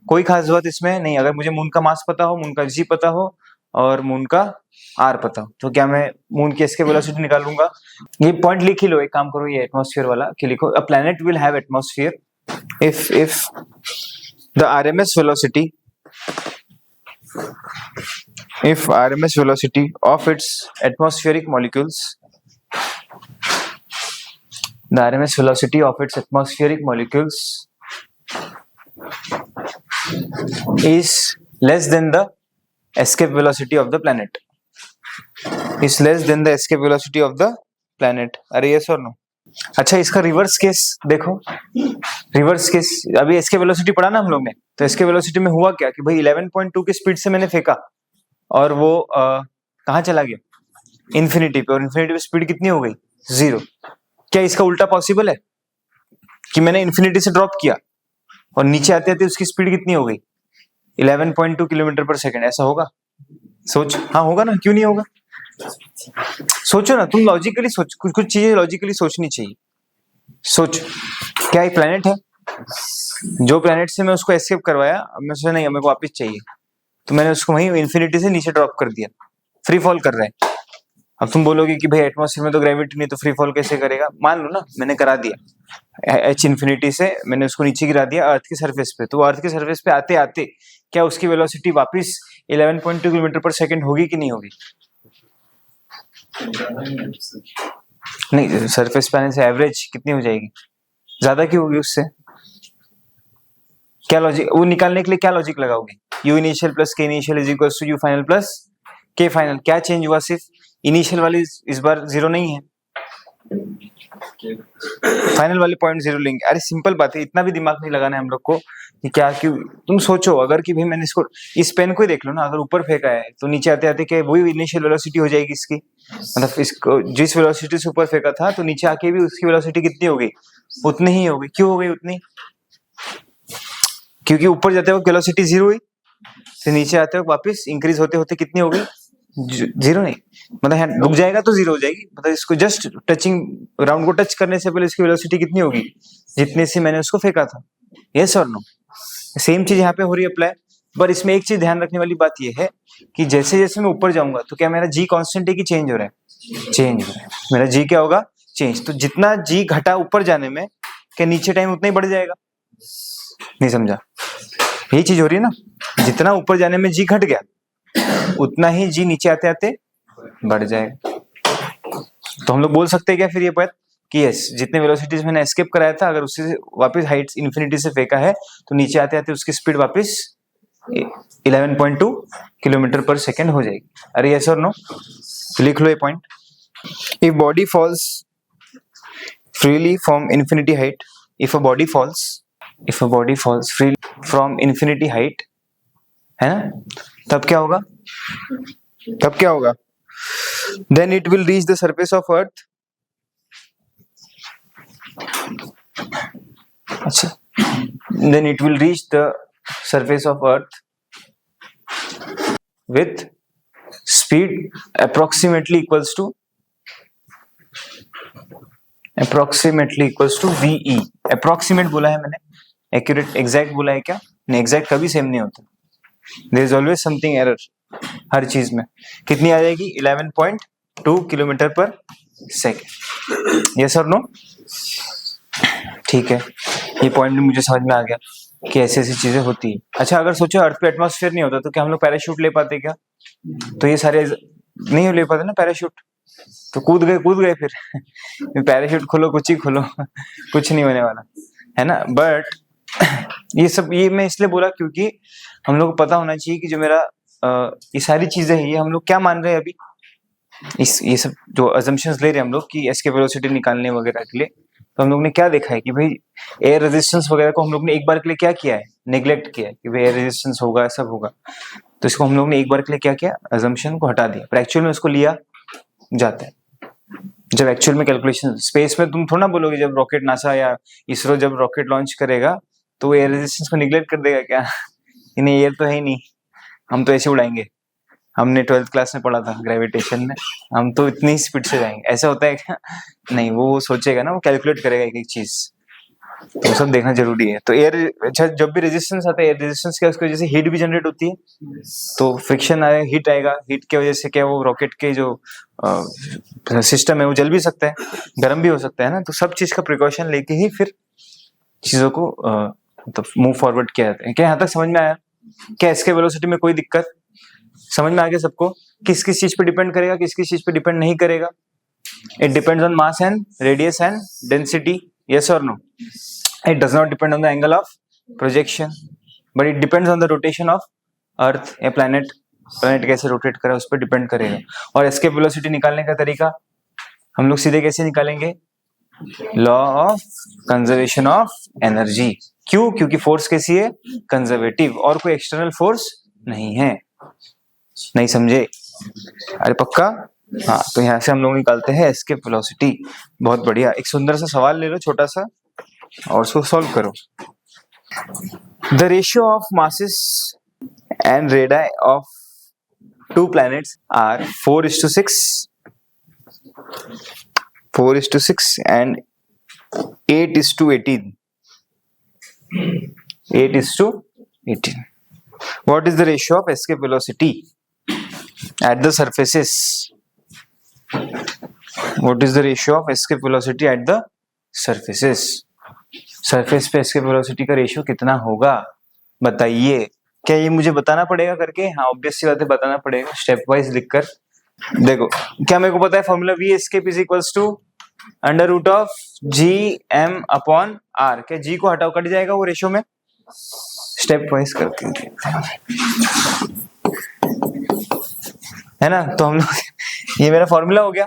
कोई खास बात इसमें नहीं। अगर मुझे मून का मास पता हो, मून का g पता हो और मून का आर पता हो, तो क्या मैं मून की एस्केप वेलोसिटी निकालूंगा? ये पॉइंट लिख ही लो, एक काम करो, ये एटमॉस्फेयर वाला कि लिखो, a planet will have atmosphere if the RMS velocity if RMS velocity of its atmospheric molecules the RMS velocity of its atmospheric molecules is less than the escape velocity of the planet is less than the escape velocity of the planet. अरे yes or no? अच्छा, इसका reverse case देखो, reverse case अभी escape velocity पढ़ा ना हम लोग ने, तो एस्केप वेलोसिटी में हुआ क्या कि भाई 11.2 की स्पीड से मैंने फेंका और वो कहाँ चला गया? इन्फिनिटी पे, और इन्फिनिटी पे स्पीड कितनी हो गई? 0। क्या इसका उल्टा पॉसिबल है कि मैंने इन्फिनिटी से ड्रॉप किया और नीचे आते आते उसकी स्पीड कितनी हो गई? 11.2 किलोमीटर पर सेकेंड? ऐसा होगा? सोच, हाँ होगा ना, क्यों नहीं होगा? सोचो ना, तुम लॉजिकली सोच, कुछ चीजें लॉजिकली सोचनी चाहिए। सोच, क्या एक प्लेनेट है, जो प्लेनेट से मैं उसको एस्केप करवाया, अब मैं सोचा नहीं मेरे को वापस चाहिए, तो मैंने उसको वहीं इन्फिनिटी से नीचे ड्रॉप कर दिया, फ्री फॉल कर रहा है। अब तुम बोलोगे कि भाई एटमॉस्फेयर में तो ग्रेविटी नहीं, तो फ्री फॉल कैसे करेगा? मान लो ना मैंने करा दिया, एच इन्फिनिटी से मैंने उसको नीचे गिरा दिया अर्थ की सरफेस पे, तो अर्थ की सरफेस पे आते आते क्या उसकी वेलोसिटी वापस 11.2 किलोमीटर पर सेकेंड होगी कि नहीं होगी? नहीं, सरफेस पे आने से एवरेज कितनी हो जाएगी? ज्यादा क्यों होगी उससे? क्या लॉजिक, वो निकालने के लिए क्या लॉजिक लगाओगे? यू इनिशियल प्लस के initial is equal to you final plus के फाइनल। क्या चेंज हुआ? सिर्फ इनिशियल वाली इस बार 0 नहीं है, फाइनल वाले पॉइंट 0 लेंगे। अरे सिंपल बात है, इतना भी दिमाग नहीं लगाना है हम लोग को कि क्या क्यों। तुम सोचो, अगर कि भाई मैंने इसको, इस पेन को ही देख लो ना, अगर ऊपर फेंका है तो नीचे आते आते क्या वही इनिशियल वेलोसिटी हो जाएगी इसकी, मतलब इसको जिस वेलोसिटी से ऊपर फेंका था तो नीचे आके भी उसकी वेलोसिटी कितनी हो गई? उतनी ही हो गई। क्यों हो गई उतनी? क्योंकि ऊपर जाते वक्त वेलोसिटी 0 हुई, फिर नीचे आते वक्त वापस इंक्रीज होते होते कितनी हो गई? 0 नहीं, मतलब रुक जाएगा तो 0 हो जाएगी, मतलब इसको जस्ट टचिंग, ग्राउंड को टच करने से पहले इसकी वेलोसिटी कितनी होगी? जितने से मैंने उसको फेंका था। यस और नो? सेम चीज यहाँ पे हो रही है अप्लाई, पर इसमें एक चीज ध्यान रखने वाली बात यह है कि जैसे जैसे मैं ऊपर जाऊंगा तो क्या मेरा जी कांस्टेंट है कि चेंज हो रहा है? चेंज हो रहा है। मेरा जी क्या होगा? चेंज। तो जितना जी घटा ऊपर जाने में, क्या नीचे टाइम उतना ही बढ़ जाएगा? नहीं समझा? यही चीज हो रही है ना, जितना ऊपर जाने में जी घट गया उतना ही जी नीचे आते आते बढ़ जाएगा। तो हम लोग बोल सकते हैं क्या फिर ये बात कि यस, जितने वेलोसिटीज मैंने एस्केप कराया था, अगर उससे वापस हाइट इन्फिनिटी से फेंका है तो नीचे आते आते उसकी स्पीड वापस 11.2 किलोमीटर पर सेकेंड हो जाएगी। अरे यस और नो? लिख लो ये point. If body falls freely from infinity height, if a body falls freely from infinity height, है ना, तब क्या होगा? Then it will reach the surface of earth. अच्छा, then it will reach the surface of earth with speed approximately equals to VE। approximate बोला है मैंने, accurate exact बोला है क्या? नहीं, exact कभी सेम नहीं होता, there is always something error हर चीज में। कितनी आ जाएगी? 11.2 किलोमीटर पर सेकेंड। यस और नो? ठीक है, ये पॉइंट भी मुझे समझ में आ गया कि ऐसी ऐसी चीजें होती है। अच्छा, अगर सोचो अर्थ पे एटमॉस्फेयर नहीं होता तो क्या हम लोग पैराशूट ले पाते क्या? तो ये सारे नहीं ले पाते ना पैराशूट, तो कूद गए फिर पैराशूट खोलो, कुछ ही खोलो कुछ नहीं होने वाला है ना। बट ये मैं इसलिए बोला क्योंकि हम लोग को पता होना चाहिए कि जो मेरा ये सारी चीजें हैं, ये हम लोग क्या मान रहे हैं अभी, ये सब जो अजम्पशंस ले रहे हैं हम लोग कि एस्केप वेलोसिटी निकालने वगैरह के लिए, तो हम लोग ने क्या देखा है कि भाई एयर रेजिस्टेंस वगैरह को हम लोग ने एक बार के लिए क्या किया है? नेग्लेक्ट किया है कि भाई एयर रेजिस्टेंस होगा, सब होगा, तो इसको हम लोग ने एक बार के लिए क्या किया? अजम्पशन को हटा दिया, पर एक्चुअल में उसको लिया जाता है। जब एक्चुअल में कैलकुलेशन स्पेस में, तुम थोड़ा बोलोगे जब रॉकेट नासा या इसरो जब रॉकेट लॉन्च करेगा तो एयर रेजिस्टेंस को निग्लेक्ट कर देगा क्या? इन्हें एयर तो है ही नहीं, हम तो ऐसे उड़ाएंगे, हमने 12th क्लास में पढ़ा था ग्रेविटेशन में, हम तो इतनी स्पीड से जाएंगे, ऐसा होता है क्या? नहीं, वो सोचेगा ना, वो कैलकुलेट करेगा एक एक चीज। तो सब देखना जरूरी है। तो एयर, अच्छा जब भी रेजिस्टेंस आता है, एयर रेजिस्टेंस क्या, उसकी वजह से हीट भी जनरेट होती है, तो फ्रिक्शन आए, हीट आएगा, हीट की वजह से क्या वो रॉकेट के जो सिस्टम है वो जल भी सकता है, गर्म भी हो सकता है ना। तो सब चीज का प्रिकॉशन लेके ही फिर चीजों को मतलब मूव फॉरवर्ड किया जाता है। क्या यहाँ तक समझ में आया? क्या इसके वेलोसिटी में कोई दिक्कत समझ में आ गया सबको? किस किस चीज पे डिपेंड करेगा, किस किस चीज पे डिपेंड नहीं करेगा? It depends on mass and radius and density, yes और no? It does not depend on the angle of projection, but it depends on the rotation of Earth या planet कैसे रोटेट करे उस पर डिपेंड करेगा। और एस्केप वेलोसिटी निकालने का तरीका हम लोग सीधे कैसे निकालेंगे? Law of conservation of energy. क्यों? क्योंकि फोर्स कैसी है? कंजर्वेटिव, और कोई एक्सटर्नल फोर्स नहीं है। नहीं समझे? अरे पक्का? हाँ, तो यहाँ से हम लोग निकालते हैं एस्केप वेलोसिटी। बहुत बढ़िया। एक सुंदर सा सवाल ले लो छोटा सा और उसको सॉल्व करो। The ratio of masses and radii of two planets are 4:6, 4:6 and 8:18, 8:18. What is the ratio of escape velocity at the surfaces? What is the ratio of escape velocity at the surfaces? Surface पे escape velocity का ratio कितना होगा बताइए। क्या ये मुझे बताना पड़ेगा करके? हाँ, ऑब्वियस सी बात है, बताना पड़ेगा स्टेप वाइज लिखकर। देखो, क्या मेरे को पता है formula V escape is equals to under root of G M upon R. क्या जी को हटाओ कट जाएगा वो रेशियो में? स्टेप वाइज करके है ना। तो हम लोग ये मेरा फॉर्मूला हो गया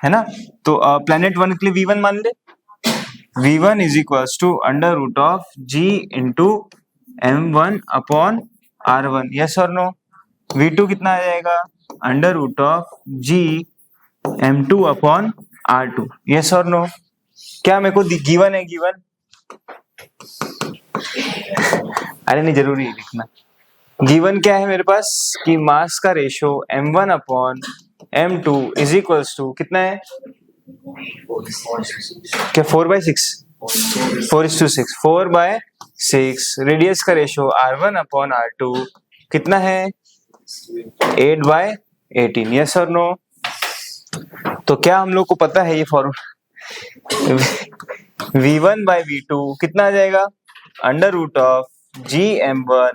है ना। तो प्लैनेट 1 के लिए V1 मान ले, V1 is equals to under root of G into M1 upon R1, yes or no? V2 कितना आ जाएगा? Under root of G M2 upon R2, yes or no? क्या मेरे को गिवन है? गिवन अरे नहीं, जरूरी है लिखना। गिवन क्या है मेरे पास कि मास का ratio M1 upon M2 is equals to कितना है? क्या 4/6? 4:6, 4/6। रेडियस का रेशियो R1 अपॉन R2 कितना है? 8/18, यस और नो? तो क्या हम लोग को पता है ये फॉर्मूला? V1 by V2 कितना आ जाएगा? Under root of GM1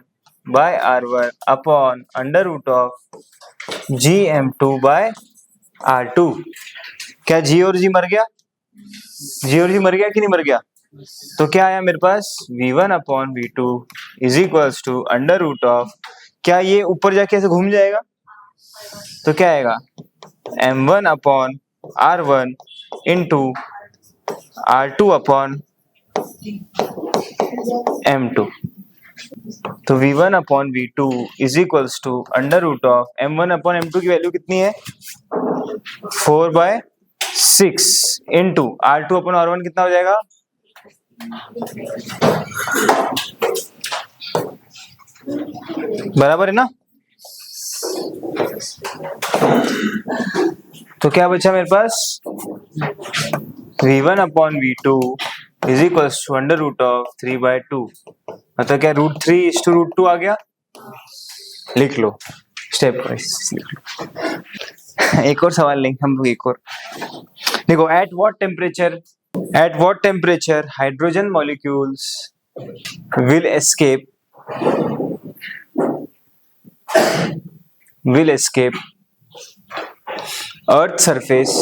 by R1 upon under root of GM2 by R2। क्या G और G मर गया? G और G मर गया कि नहीं मर गया? तो क्या आया मेरे पास? V1 upon V2 is equals to under root of, क्या ये ऊपर जाके ऐसे घूम जाएगा? तो क्या आएगा? M1 upon R1 into R2 upon M2। तो V1 upon V2 is equals to under root of M1 upon M2 की वैल्यू कितनी है? 4/6 इंटू R2 अपॉन R1 कितना हो जाएगा? बराबर है ना। तो क्या बचा मेरे पास? V1 upon V2 is equals to under root of 3/2। मतलब क्या √3:√2 आ गया? लिख लो स्टेप वाइज लिख लो। एक और सवाल लेंगे हम लोग, एक और देखो। At what temperature hydrogen molecules will escape earth surface।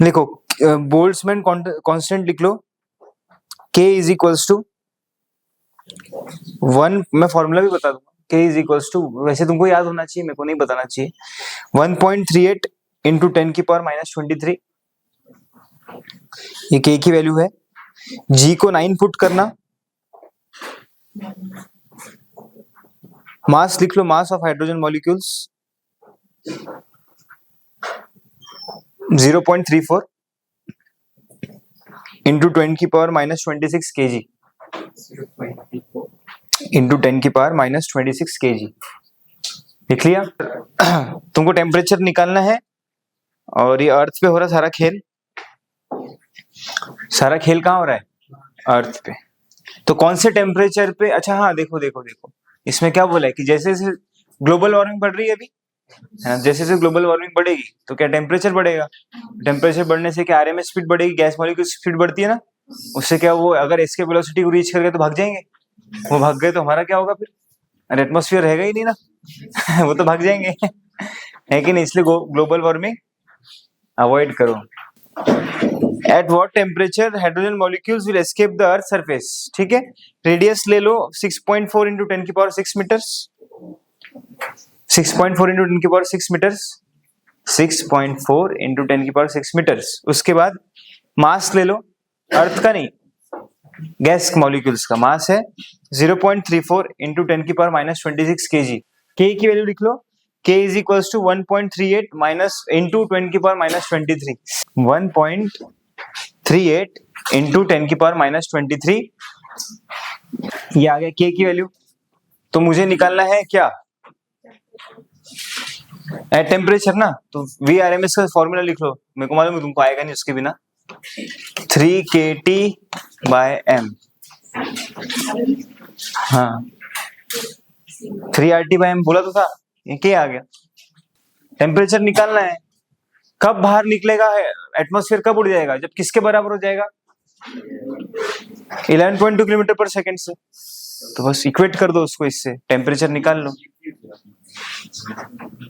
लिखो, बोल्ट्जमैन कांस्टेंट लिख लो। K इज इक्वल्स टू 1, मैं फॉर्मूला भी बता दूंगा। K इज इक्वल्स टू, वैसे तुमको याद होना चाहिए, मेरे को नहीं बताना चाहिए। 1.38 इंटू 10⁻⁻23। ये K की वैल्यू है। G को 9 पुट करना। मास लिख लो, mass of hydrogen molecules 0.34 into 10⁻⁻26 kg into 10⁻⁻26 kg। लिख लिया? तुमको टेम्परेचर निकालना है और ये अर्थ पे हो रहा सारा खेल। सारा खेल कहाँ हो रहा है? अर्थ पे। तो कौन से टेम्परेचर पे? अच्छा हाँ, देखो देखो देखो, इसमें क्या बोला है कि जैसे जैसे ग्लोबल वार्मिंग बढ़ रही है अभी, है ना, जैसे जैसे ग्लोबल वार्मिंग बढ़ेगी तो क्या टेम्परेचर बढ़ेगा? टेम्परेचर बढ़ने से क्या आरएमएस स्पीड बढ़ेगी, गैस मॉलिक्यूल स्पीड बढ़ती है ना, उससे क्या वो अगर एस्केप वेलोसिटी को रीच कर गए तो भाग जाएंगे। वो भाग गए तो हमारा क्या होगा फिर? अरे एटमॉस्फेयर रहेगा ही नहीं ना। वो तो भाग जाएंगे। है कि नहीं? इसलिए ग्लोबल वार्मिंग अवॉइड करो। At what temperature hydrogen molecules will escape the earth surface? ठीक है, रेडियस ले लो 6.4 इंटू 10 की पावर 6 मीटर्स। 6.4 इंटू 10 की पावर 6 मीटर्स। 6.4 इंटू 10 की पावर 6 मीटर्स। उसके बाद मास ले लो, अर्थ का नहीं, गैस मॉलिक्यूल्स का मास है 0.34 इंटू 10 की पावर -26 kg। के की वैल्यू लिख लो, k is equal to 1.38 minus into 10 की पावर -23। 1.38 इंटू 10 की पावर -23, ये आ गया k की वैल्यू। तो मुझे निकालना है क्या? एट टेम्परेचर ना, तो वी आर एम एस का फॉर्मूला लिख लो, मेरे को मालूम है तुमको आएगा नहीं उसके बिना। 3kT/m, हाँ 3RT/m बोला तो था, ये क्या आ गया? टेम्परेचर निकालना है। कब बाहर निकलेगा एटमॉस्फेयर, कब उड़ जाएगा? जब किसके बराबर हो जाएगा? 11.2 किलोमीटर पर सेकेंड से। तो बस इक्वेट कर दो उसको इससे, टेम्परेचर निकाल लो।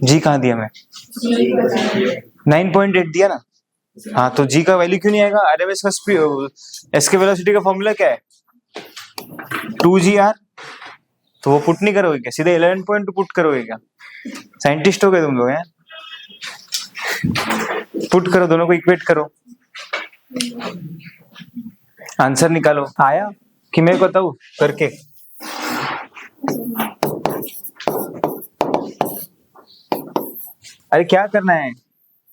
जी कहाँ दिया मैं? 9.8 दिया ना। हाँ, तो जी का वैल्यू क्यों नहीं आएगा? आरएमएस का स्पीड, एसके वेलोसिटी का फॉर्मूला क्या है? 2gr। तो वो पुट नहीं करोगे क्या? सीधे 11.2 पुट करोगे क्या? साइंटिस्ट हो गए तुम लोग हैं। पुट करो, दोनों को इक्वेट करो, आंसर निकालो। आया कि मैं बताऊं करके? अरे क्या करना है?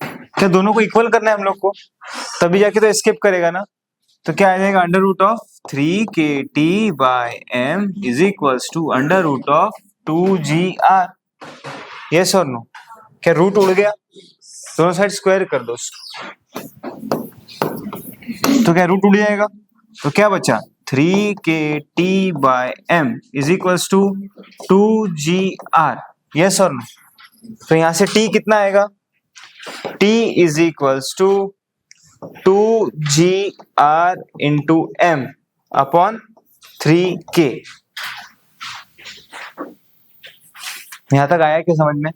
क्या दोनों को इक्वल करना है हम लोग को, तभी जाके तो एस्केप करेगा ना। तो क्या आ जाएगा? √3kT/m is equals to √2gr। Yes और नो? क्या रूट उड़ गया? दोनों साइड स्क्वायर कर दो तो क्या रूट उड़ जाएगा? तो क्या बचा? 3kT/m is equals to 2gr। Yes और नो? तो यहां से t कितना आएगा? t is equals to 2gr into m upon 3k। यहां तक आया क्या समझ में?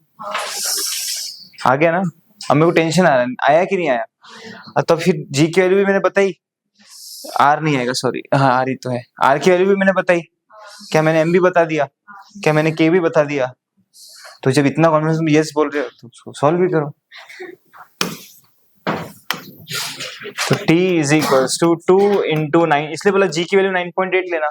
आ गया ना? अब मेरे को टेंशन आ रहा है, आया कि नहीं आया? तो फिर g की वैल्यू भी मैंने बताई, r नहीं आएगा, सॉरी, हाँ r ही तो है। r की वैल्यू भी मैंने बताई, क्या मैंने m भी बता दिया, क्या मैंने k भी बता दिया? तो जब इतना कॉन्फिडेंस में यस बोल रहे हो तो उसको सॉल्व भी करो। तो t is equals to 2 into 9, इसलिए बोला g की वैल्यू 9.8 लेना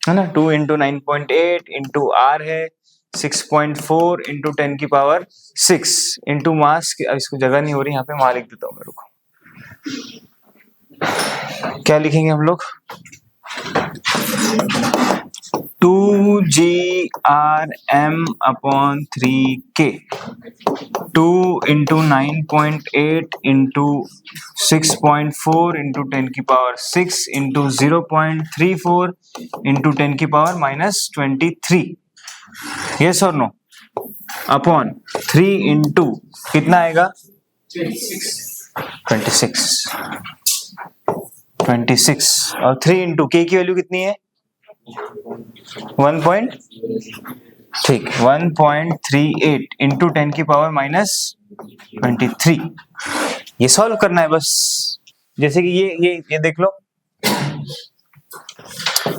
है ना। 2 इंटू 9.8 इंटू r है 6.4 इंटू 10 की पावर 6 इंटू मास। इसको जगह नहीं हो रही यहाँ पे, वहां लिख देता हूँ मेरे को। क्या लिखेंगे हम लोग? 2gRm upon 3k। 2 into 9.8 into 6.4 into 10 की पावर 6 इंटू 0.34 इंटू 10 की पावर -23। यस और नो? अपॉन 3 इंटू कितना आएगा? 26 और 3 इंटू k की वैल्यू कितनी है? 1.38 इंटू 10 की पावर -23। ये सॉल्व करना है बस। जैसे कि ये देख लो,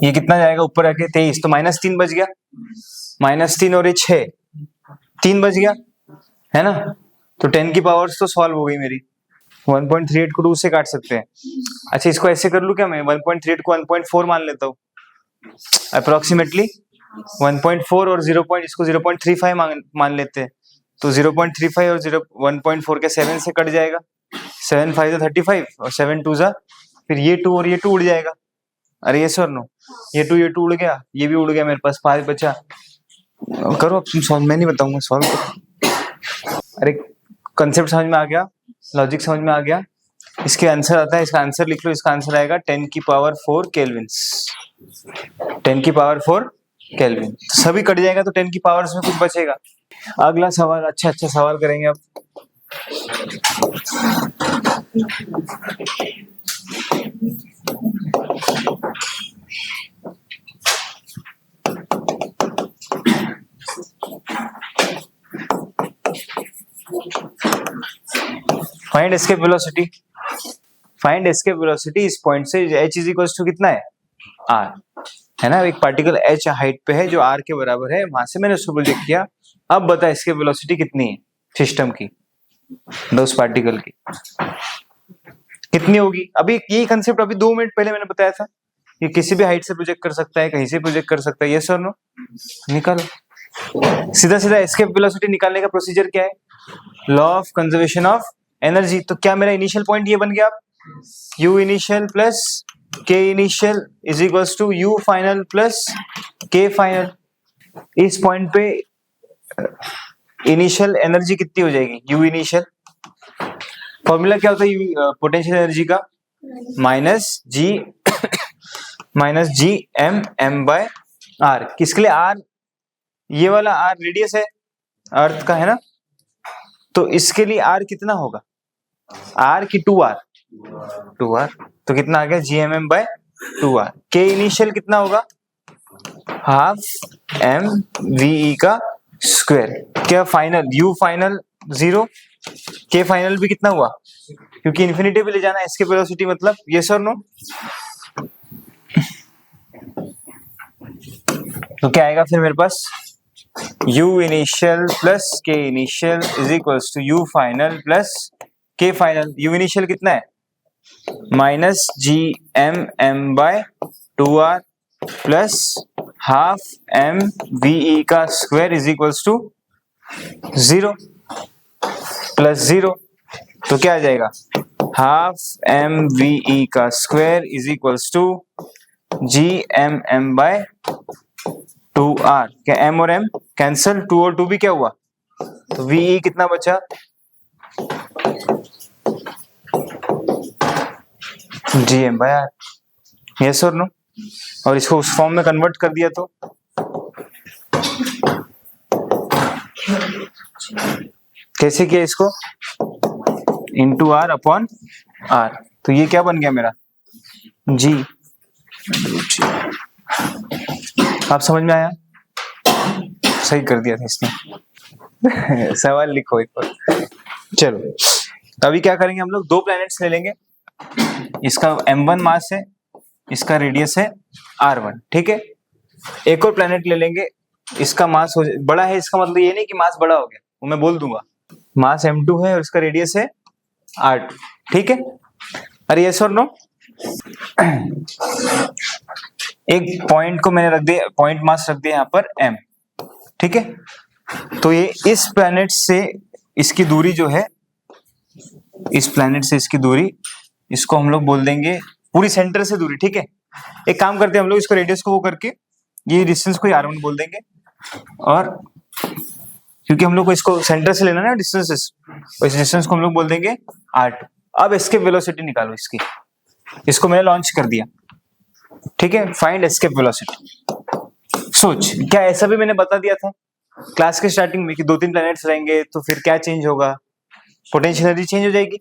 ये कितना जाएगा ऊपर आके? 23, तो -3 बच गया, -3 और ये 6, 3 बच गया है ना। तो 10 की पावर्स तो सॉल्व हो गई मेरी। 1.38 को 2 से काट सकते हैं। अच्छा, इसको ऐसे कर लूं क्या मैं? 1.38 को 1.4 मान लेता हूँ, अप्रोक्सीमेटली 1.4 और 0. इसको 0.35 मान लेते हैं। तो 0.35 और 1.4 के 7 से कट जाएगा। 7 5 तो 35 और 7 2 जा, फिर ये 2 और ये 2 उड़ जाएगा। अरे ये सर नो, ये 2 उड़ गया, ये भी उड़ गया, मेरे पास 5 बचा। करो अब तुम सॉल्व, मैं नहीं बताऊंगा, सॉल्व करो। अरे कंसेप्ट समझ में आ गया? लॉजिक समझ में आ गया? इसके आंसर आता है, इसका आंसर लिख लो, इसका आंसर आएगा 10 की पावर 4 केल्विन्स, 10 की पावर 4 केल्विन। तो सभी कट जाएगा तो 10 की पावर में कुछ बचेगा। अगला सवाल, अच्छा सवाल करेंगे अब। Find escape velocity, find escape velocity इस पॉइंट से h इज इक्वल टू कितना है, r, है ना। एक पार्टिकल h हाइट पे है जो r के बराबर है, वहां से मैंने उसको प्रोजेक्ट किया। अब बता एस्केप वेलोसिटी कितनी है सिस्टम की, उस पार्टिकल की कितनी होगी। अभी यही कंसेप्ट अभी 2 मिनट पहले मैंने बताया था, ये किसी भी हाइट से प्रोजेक्ट कर सकता है, कहीं से प्रोजेक्ट कर सकता है, यस और नो। निकालो सीधा सीधा एस्केप वेलोसिटी निकालने का प्रोसीजर क्या है, law of conservation of energy. तो क्या मेरा इनिशियल पॉइंट ये बन गया, u initial plus k initial is equals to u final plus k final. इस पॉइंट पे इनिशियल एनर्जी कितनी हो जाएगी, u इनिशियल। फॉर्मूला क्या होता है पोटेंशियल एनर्जी का, minus G M M by R. किसके लिए r, ये वाला r रेडियस है अर्थ का, है ना। तो इसके लिए r कितना होगा, r की 2r, तो कितना आ गया जी M M by 2r। k initial कितना होगा, हाफ एम वी ई का स्क्वायर। क्या final, u final 0, k final भी कितना हुआ, क्योंकि इन्फिनिटी पे ले जाना है एस्केप वेलोसिटी, मतलब यस और नो। तो क्या आएगा फिर मेरे पास, u initial plus k initial is equals to u final plus k final. u initial कितना है, minus G M M by 2r plus half M V E का square is equals to 0 plus 0। तो क्या आ जाएगा, half M V E का square is equals to G M M by 2r। क्या m और m कैंसल, 2 और 2 भी क्या हुआ, तो वी कितना बचा, G M by R, yes और नो। और इसको उस फॉर्म में कन्वर्ट कर दिया तो कैसे किया इसको, इंटू आर अपॉन आर। तो ये क्या बन गया मेरा, जी। आप समझ में आया, सही कर दिया था इसने। सवाल लिखो एक बार। चलो अभी क्या करेंगे हम लोग, 2 प्लैनेट्स ले लेंगे, इसका m1 मास है, इसका रेडियस है r1, ठीक है। एक और प्लैनेट ले लेंगे, इसका मास बड़ा है, इसका मतलब ये नहीं कि मास बड़ा हो गया, वो मैं बोल दूंगा। मास m2 है और इसका रेडियस है r2, ठीक है। अरे यस और नो। एक पॉइंट को मैंने रख दिया, पॉइंट मास रख दिया यहाँ पर m, ठीक है। तो ये इस प्लैनेट से इसकी दूरी जो है, इस प्लैनेट से इसकी दूरी, इसको हम लोग बोल देंगे पूरी सेंटर से दूरी, ठीक है। एक काम करते हैं हम लोग, इसको रेडियस को वो करके ये डिस्टेंस को r1 बोल देंगे, और क्योंकि हम लोग को इसको सेंटर से लेना है डिस्टेंसेस, इस डिस्टेंस को हम लोग बोल देंगे r2। अब एस्केप वेलोसिटी निकालो इसकी, इसको मैंने लॉन्च कर दिया, ठीक है। Find escape velocity. सोच, क्या ऐसा भी मैंने बता दिया था क्लास के स्टार्टिंग में कि 2-3 प्लैनेट्स रहेंगे तो फिर क्या चेंज होगा, पोटेंशियल एनर्जी चेंज हो जाएगी,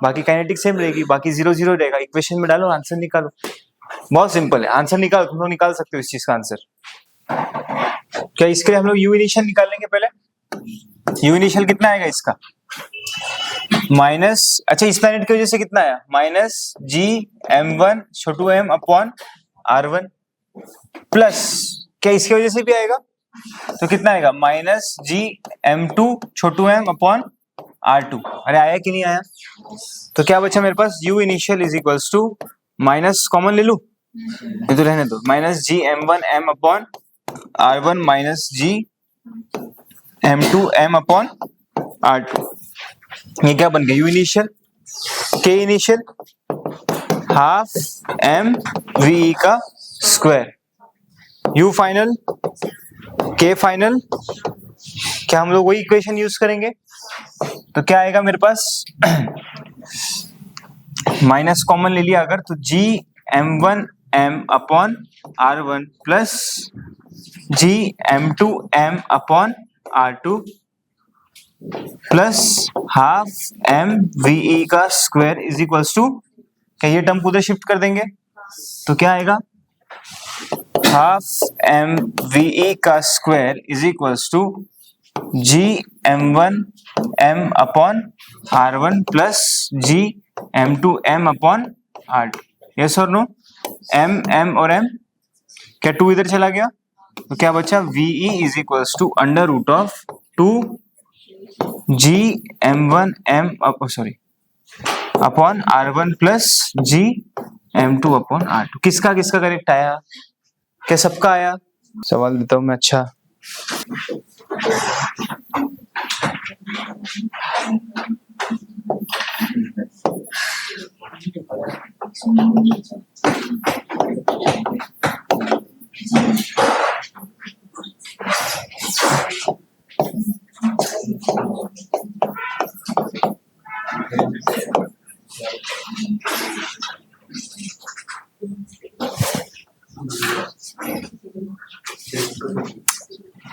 बाकी काइनेटिक सेम रहेगी, बाकी 0-0 रहेगा। इक्वेशन में डालो, आंसर निकालो, बहुत सिंपल है। आंसर निकालो, तुम लोग निकाल सकते हो इस चीज का आंसर। क्या इसके लिए हम लोग u इनिशियल निकाल लेंगे पहले। u इनिशियल कितना आएगा इसका, माइनस, अच्छा इस प्लैनेट की वजह से कितना आया, माइनस जी m1 छोटू m अपॉन r1 प्लस, क्या इसकी वजह से भी आएगा, तो कितना आएगा, माइनस जी m2 छोटू m अपॉन r2। अरे आया कि नहीं आया, तो क्या बचा मेरे पास, u initial is equals to, minus common ले लूं, ये तो रहने दो, minus G m1 m upon r1 minus G m2 m upon r2। ये क्या बन गया, u initial, k initial, half m v का square, u final, k final. क्या हम लोग वही इक्वेशन यूज करेंगे, तो क्या आएगा मेरे पास, माइनस कॉमन ले लिया अगर, तो G M one M upon R one plus G M to M upon R two plus half M V का स्क्वायर इज इक्वल्स टू, क्या ये टर्म उधर शिफ्ट कर देंगे तो क्या आएगा, हाफ एम वी का square is equals to G M one M upon R one plus G M to M upon R two. Yes और नो, एम और एम, क्या टू इधर चला गया तो क्या बचा, VE is equals to under root of two G M one M sorry upon R one plus G M two upon R two. किसका किसका करेक्ट आया, क्या सबका आया? सवाल देता हूं मैं। अच्छा,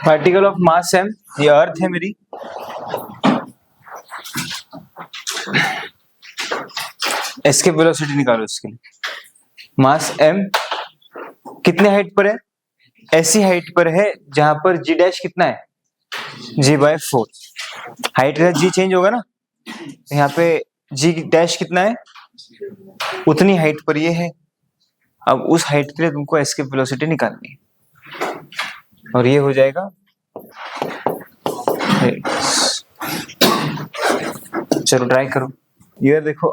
पार्टिकल ऑफ मास एम, ये अर्थ है मेरी, एस्केप वेलोसिटी निकालो इसके लिए। मास एम कितने हाइट पर है, ऐसी हाइट पर है जहां पर जी डैश कितना है, जी बाय 4। हाइट का जी चेंज होगा ना, यहाँ पे जी डैश कितना है, उतनी हाइट पर ये है। अब उस हाइट के लिए तुमको एस्केप वेलोसिटी निकालनी है और ये हो जाएगा, चलो ट्राई करो। ये देखो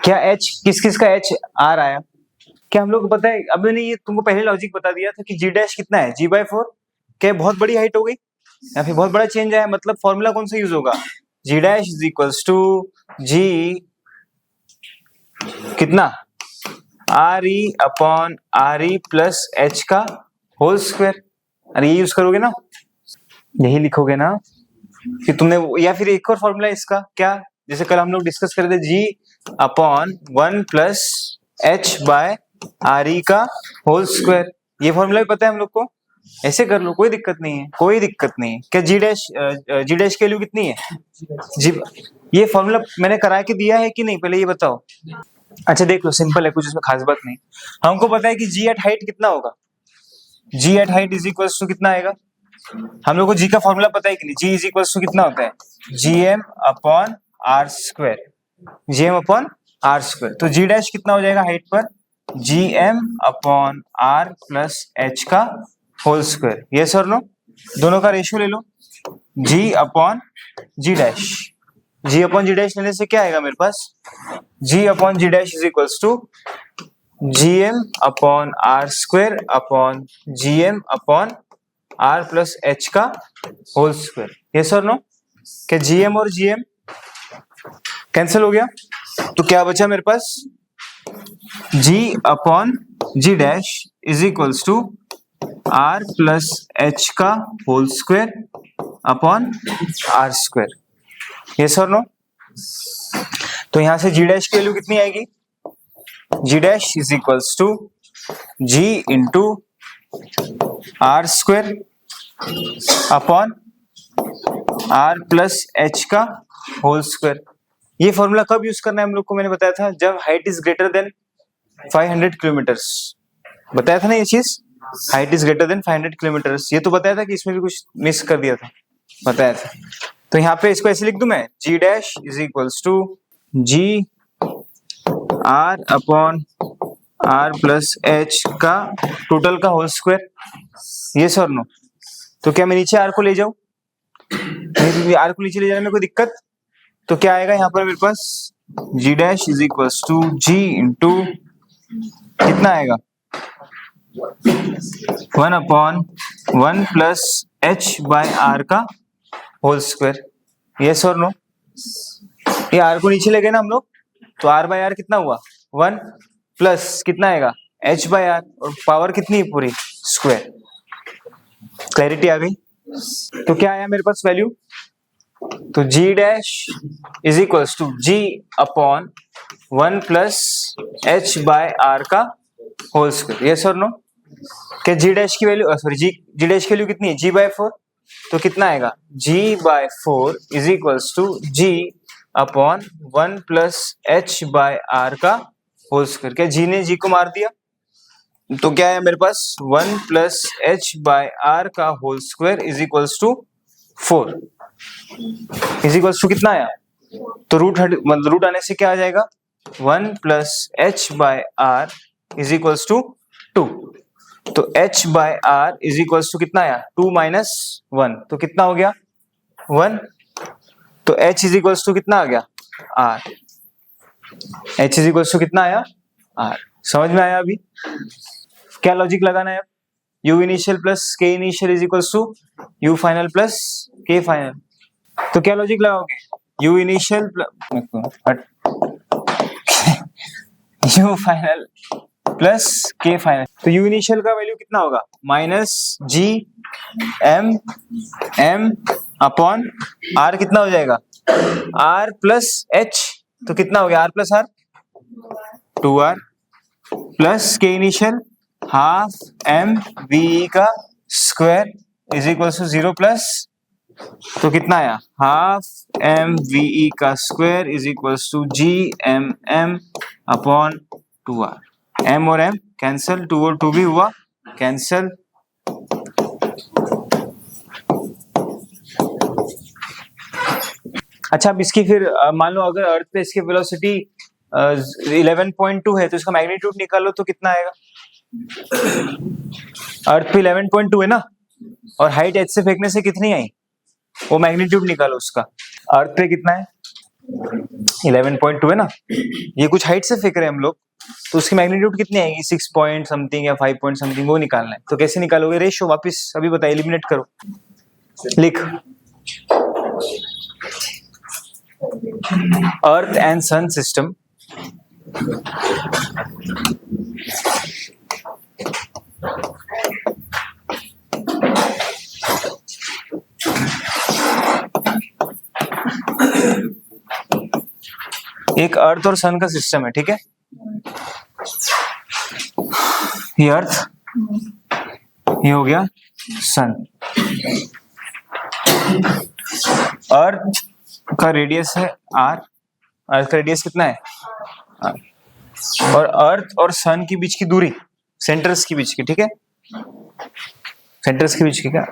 क्या h किस किस का h आ रहा है, क्या हम लोग को पता है? अब मैंने ये तुमको पहले लॉजिक बता दिया था कि जी डैश कितना है, जी बाय 4। क्या बहुत बड़ी हाइट हो गई या फिर बहुत बड़ा चेंज आया, मतलब फॉर्मूला कौन सा यूज होगा, जी डैश इज इक्वल्स टू जी कितना, R E upon R E plus H का होल स्क्वायर। अरे ये यूज करोगे ना, यही लिखोगे ना कि तुमने, या फिर एक और फॉर्मूला इसका क्या, जैसे कल हम लोग डिस्कस कर रहे थे, G upon 1 plus H by R E का होल स्क्वायर। ये फॉर्मूला भी पता है हम लोग को, ऐसे कर लो, कोई दिक्कत नहीं है, कोई दिक्कत नहीं है। क्या जी डैश की वैल्यू कितनी है, जी, ये फॉर्मूला मैंने करा के दिया है कि नहीं, पहले ये बताओ। अच्छा देख लो, सिंपल है, कुछ इसमें खास बात नहीं। हमको पता है कि जी एट हाइट कितना होगा, G at height is equals to कितना आएगा, हम लोग को जी का फॉर्मूला पता है कि नहीं, जी इज इक्वल्स टू कितना होता है, G M upon R square, G M upon R square. तो जी डैश कितना हो जाएगा हाइट पर, G M upon R plus H का होल स्क्वायर। यस और नो, दोनों का रेशियो ले लो, G upon G dash, G upon G dash लेने से क्या आएगा मेरे पास, G upon G dash is equals to G M upon R square upon G M upon R plus H का होल स्क्वायर। यस और नो, क्या G M और जी एम कैंसिल हो गया, तो क्या बचा मेरे पास, G upon G dash is equals to R plus H का whole square upon R square. Yes और नो, तो यहां से जी डैश की वैल्यू कितनी आएगी, G dash is equals to G into R square upon R plus H का whole square. ये फॉर्मूला कब यूज करना है हम लोग को, मैंने बताया था जब height is greater than 500 kilometres, बताया था ना ये चीज, height is greater than 500 kilometres. ये तो बताया था कि इसमें भी कुछ मिस कर दिया था, बताया था। तो यहाँ पे इसको ऐसे लिख दूं मैं, G dash is equals to G R upon R plus H का टोटल का होल स्क्वायर। यस और नो, तो क्या मैं नीचे आर को ले जाऊं, आर को नीचे ले जाने में कोई दिक्कत, तो क्या आएगा यहाँ पर मेरे पास, G dash is equals to G into कितना आएगा, 1 upon 1 plus H by R का होल स्क्वायर। यस और नो, ये आर को नीचे ले गए ना हम लोग, तो आर बाय आर कितना हुआ, 1 प्लस कितना आएगा, एच बाय आर, और पावर कितनी है पूरी, स्क्वायर। क्लैरिटी आ गई, तो क्या आया मेरे पास वैल्यू, तो G dash is equals to G upon 1 plus H by R का होल स्क्वायर, यस और नो? क्या जी डैश की वैल्यू, सॉरी जी डैश की वैल्यू कितनी है, जी बाय 4, तो कितना आएगा, G by 4 is equals to G upon 1 plus H by R का होल स्क्वायर। क्या जी ने जी को मार दिया, तो क्या है मेरे पास 1 प्लस एच बाय आर का whole square is equals to 4, is equals to कितना आया, तो मतलब रूट आने से क्या आ जाएगा, 1 plus H by R is equals to 2, तो h by R is equals to कितना आया, 2 माइनस 1, तो कितना हो गया 1, तो h इज इक्वल्स टू कितना आ गया r, h is equals to कितना आया r। समझ में आया? अभी क्या लॉजिक लगाना है, u initial plus k initial is equals to u final plus k final, तो क्या लॉजिक लगाओगे, u initial u final plus के फाइनल, तो यू इनिशियल का वैल्यू कितना होगा, minus G M M upon R, कितना हो जाएगा आर प्लस एच, तो कितना हो गया R plus R 2r plus के इनिशियल हाफ एम वी का square is equal to 0 plus, तो कितना आया हाफ एम वी का square is equal to G M M upon 2r, m और m कैंसल, 2 और 2 भी हुआ कैंसल, अच्छा अब इसकी फिर मान लो अगर अर्थ पे इसकी वेलोसिटी 11.2 है तो इसका मैग्नीट्यूड निकालो तो कितना आएगा, अर्थ पे 11.2 है ना, और हाइट h से फेंकने से कितनी आई, वो मैग्नीट्यूड निकालो उसका, अर्थ पे कितना है 11.2 है ना, ये कुछ हाइट से फेंक रहे हैं हम लोग, तो उसकी मैग्नीट्यूड कितनी आएगी 6 पॉइंट समथिंग या 5 पॉइंट समथिंग, वो निकालना है, तो कैसे निकालोगे, रेशियो वापस अभी बताइए, एलिमिनेट करो, लिख अर्थ एंड सन सिस्टम एक अर्थ और सन का सिस्टम है, ठीक है, ये अर्थ, ये हो गया सन, अर्थ का रेडियस है r, अर्थ का रेडियस कितना है r, और अर्थ और सन के बीच की दूरी, सेंटर्स के बीच की, ठीक है, सेंटर्स के बीच की क्या,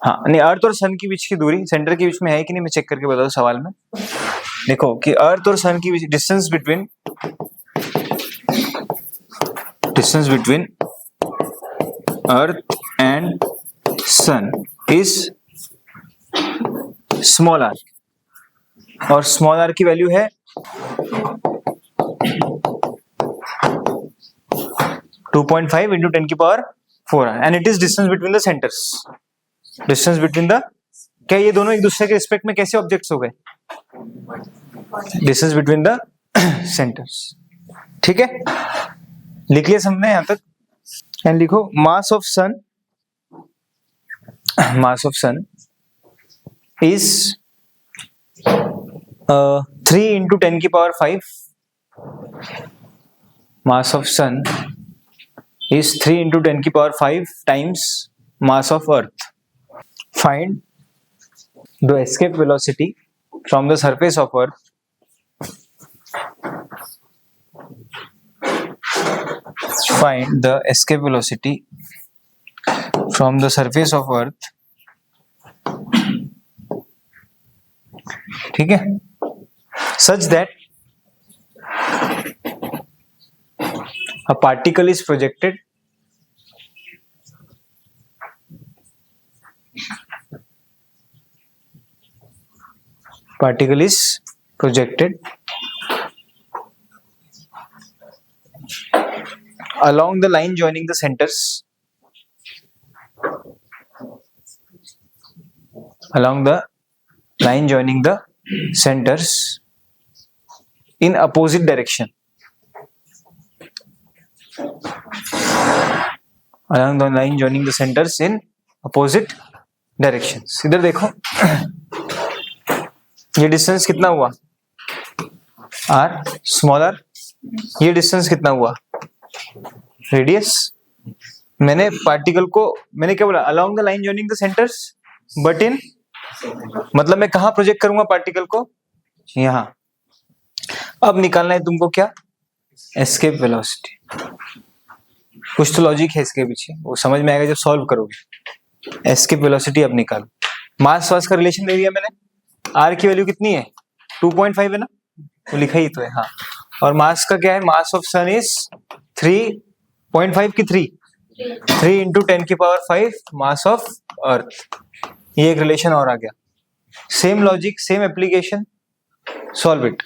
हाँ नहीं, अर्थ और सन के बीच की दूरी सेंटर के बीच में है कि नहीं, मैं चेक करके बता दूं सवाल में, देखो कि अर्थ और सन की बीच distance between earth and sun is small r, और स्मॉल r की वैल्यू है 2.5 into 10 की power 4 and it is distance between the centres, distance between the, क्या ये दोनों एक दूसरे के रिस्पेक्ट में कैसे ऑब्जेक्ट्स हो गए, डिस्टेंस बिटवीन द सेंटर्स, ठीक है, लिख लिया समझने यहाँ तक, एंड लिखो mass of sun is 3 into 10 की power 5, mass of sun is 3 into 10 की power 5 times mass of earth. Find the escape velocity from the surface of earth ठीक है, such that a particle is projected along the line joining the centers in opposite direction, along the line joining the centers in opposite directions। इधर देखो ये distance कितना हुआ are small R, ये distance कितना हुआ रेडियस। मैंने पार्टिकल को मैंने क्या बोला, along the line joining the centres but in, मतलब मैं कहाँ प्रोजेक्ट करूंगा पार्टिकल को, यहाँ। अब निकालना है तुमको क्या, एस्केप वेलोसिटी। कुछ तो लॉजिक है इसके पीछे, वो समझ में आएगा जब सॉल्व करोगे। एस्केप वेलोसिटी अब निकालो। मास वास का रिलेशन दे दिया मैंने, आर की वैल्यू कितनी है 2.5 है ना, वो लिखा ही तो है हाँ। और मास का क्या है, मास ऑफ सन इज 3.5 की 3 इंटू 10⁵ मास ऑफ अर्थ। ये एक रिलेशन और आ गया। Same logic, same application, solve it.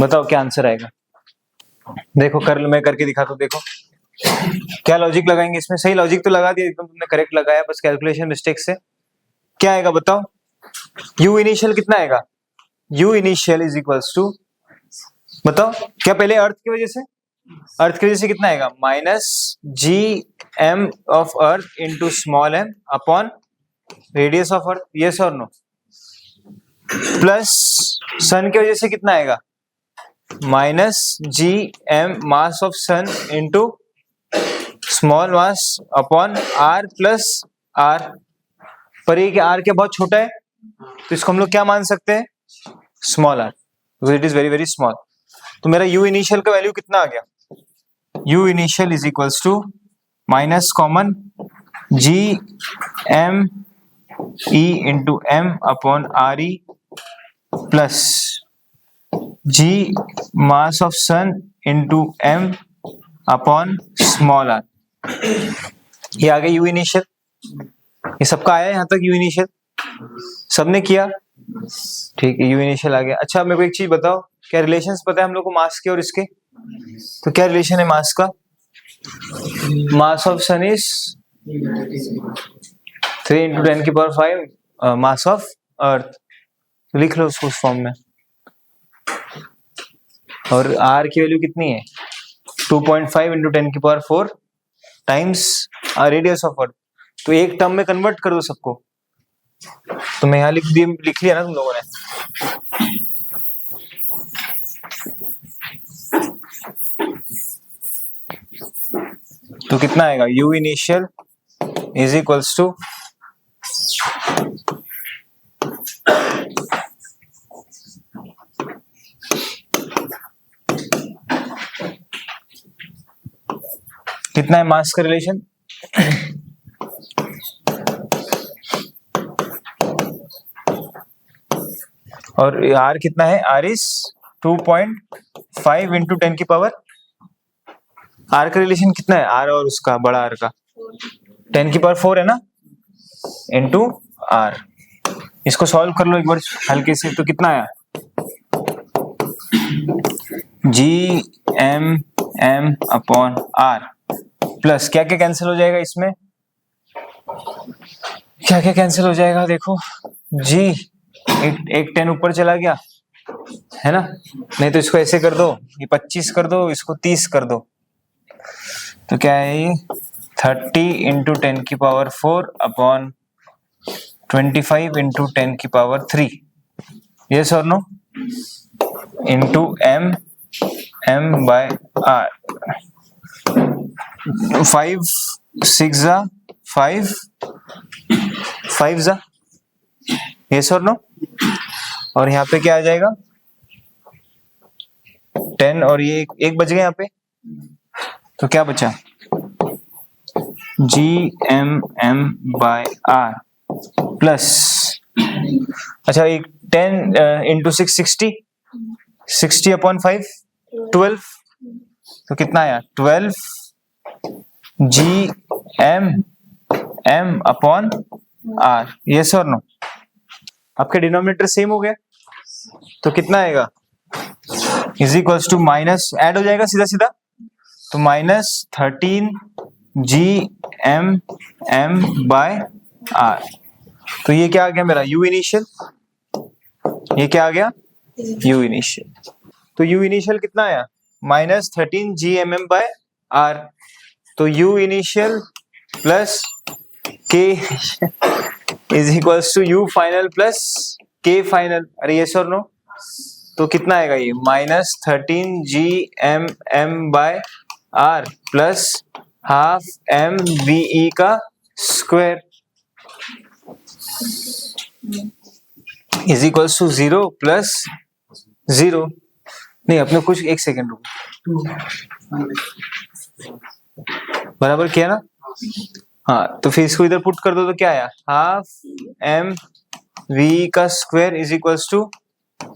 बताओ क्या आंसर आएगा। देखो कर, मैं करके दिखाता हूं। देखो क्या लॉजिक लगाएंगे इसमें। सही लॉजिक तो लगा दिया एकदम, तुमने करेक्ट लगाया, बस कैलकुलेशन मिस्टेक से। क्या आएगा बताओ, यू इनिशियल कितना आएगा, U initial is equals to, बताओ क्या पहले अर्थ की वजह से, अर्थ की वजह से कितना आएगा, minus G M of earth into small M upon radius of earth, yes और नो, प्लस सन की वजह से कितना आएगा, minus G M mass of sun into small mass upon R plus R. पर ये कि आर क्या बहुत छोटा है, तो इसको हम लोग क्या मान सकते हैं, small R, because it is very very small. तो मेरा यू इनिशियल का वैल्यू कितना आ गया, U initial is equals to minus common G M E into M upon R E plus G mass of sun into M upon small R. ये आ गया U initial, ये सबका आया यहाँ तक, यू इनिशियल सबने किया, ठीक है यू इनिशियल आ गया। अच्छा मेरे को एक चीज बताओ, क्या रिलेशंस पता है हम लोग को मास के और इसके, तो क्या रिलेशन है मास का, mass of sun is 3 into 10⁵ mass of earth, तो लिख लो उसको उस फॉर्म में। और आर की वैल्यू कितनी है 2.5 into 10⁴ times radius of earth. तो एक टर्म में कन्वर्ट कर दो सबको, तो मैं यहाँ लिख लिया ना तुम लोगों ने। तो कितना आएगा, u initial is equals to कितना है मास का रिलेशन, और आर कितना है, आर इज 2.5 इंटू 10⁻, आर का रिलेशन कितना है, आर और उसका बड़ा आर का 10⁴ है ना, इंटू आर। इसको सॉल्व कर लो एक बार हल्के से, तो कितना आया, G M M upon R plus क्या क्या कैंसिल हो जाएगा इसमें, क्या क्या कैंसिल हो जाएगा, देखो जी एक 10 ऊपर चला गया है ना, नहीं तो इसको ऐसे कर दो, ये 25 कर दो, इसको 30 कर दो, तो क्या है ये 30 इंटू 10⁴ अपॉन 25 इंटू 10⁻3, यस और no, into M M by R. 5 6 5 5 yes और नो, और यहाँ पे क्या आ जाएगा 10, और ये एक बच गया यहाँ पे, तो क्या बचा G M M by R plus, अच्छा एक 10 इंटू 6 60 अपॉन 5 12, तो कितना आया 12 G M M upon R, yes और नो। आपके डिनोमिनेटर सेम हो गया, तो कितना आएगा is equals to minus, add हो जाएगा सीधा सीधा, तो minus 13 G M M by R. तो ये क्या आ गया मेरा यू इनिशियल, ये क्या आ गया यू इनिशियल। तो यू इनिशियल कितना आया minus 13 G M M by R, तो U initial plus K is equals to you final plus के फाइनल। अरे यस और नो? तो कितना आएगा ये -13 GMM/r प्लस हाफ MVE का square is equals to 0 plus 0। नहीं अपने कुछ एक सेकेंड रुको, बराबर किया ना? हाँ तो फिर इसको इधर पुट कर दो तो क्या आया, हाफ MV का square is equals to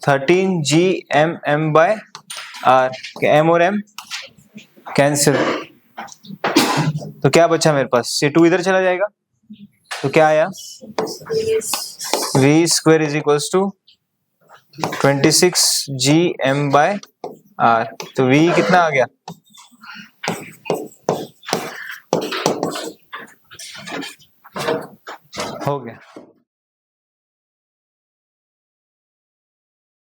13 GMM/r। m और m कैंसिल, तो क्या बचा मेरे पास, ये 2 इधर चला जाएगा तो क्या आया, v square is equals to 26 GM/r। तो v कितना आ गया, हो गया।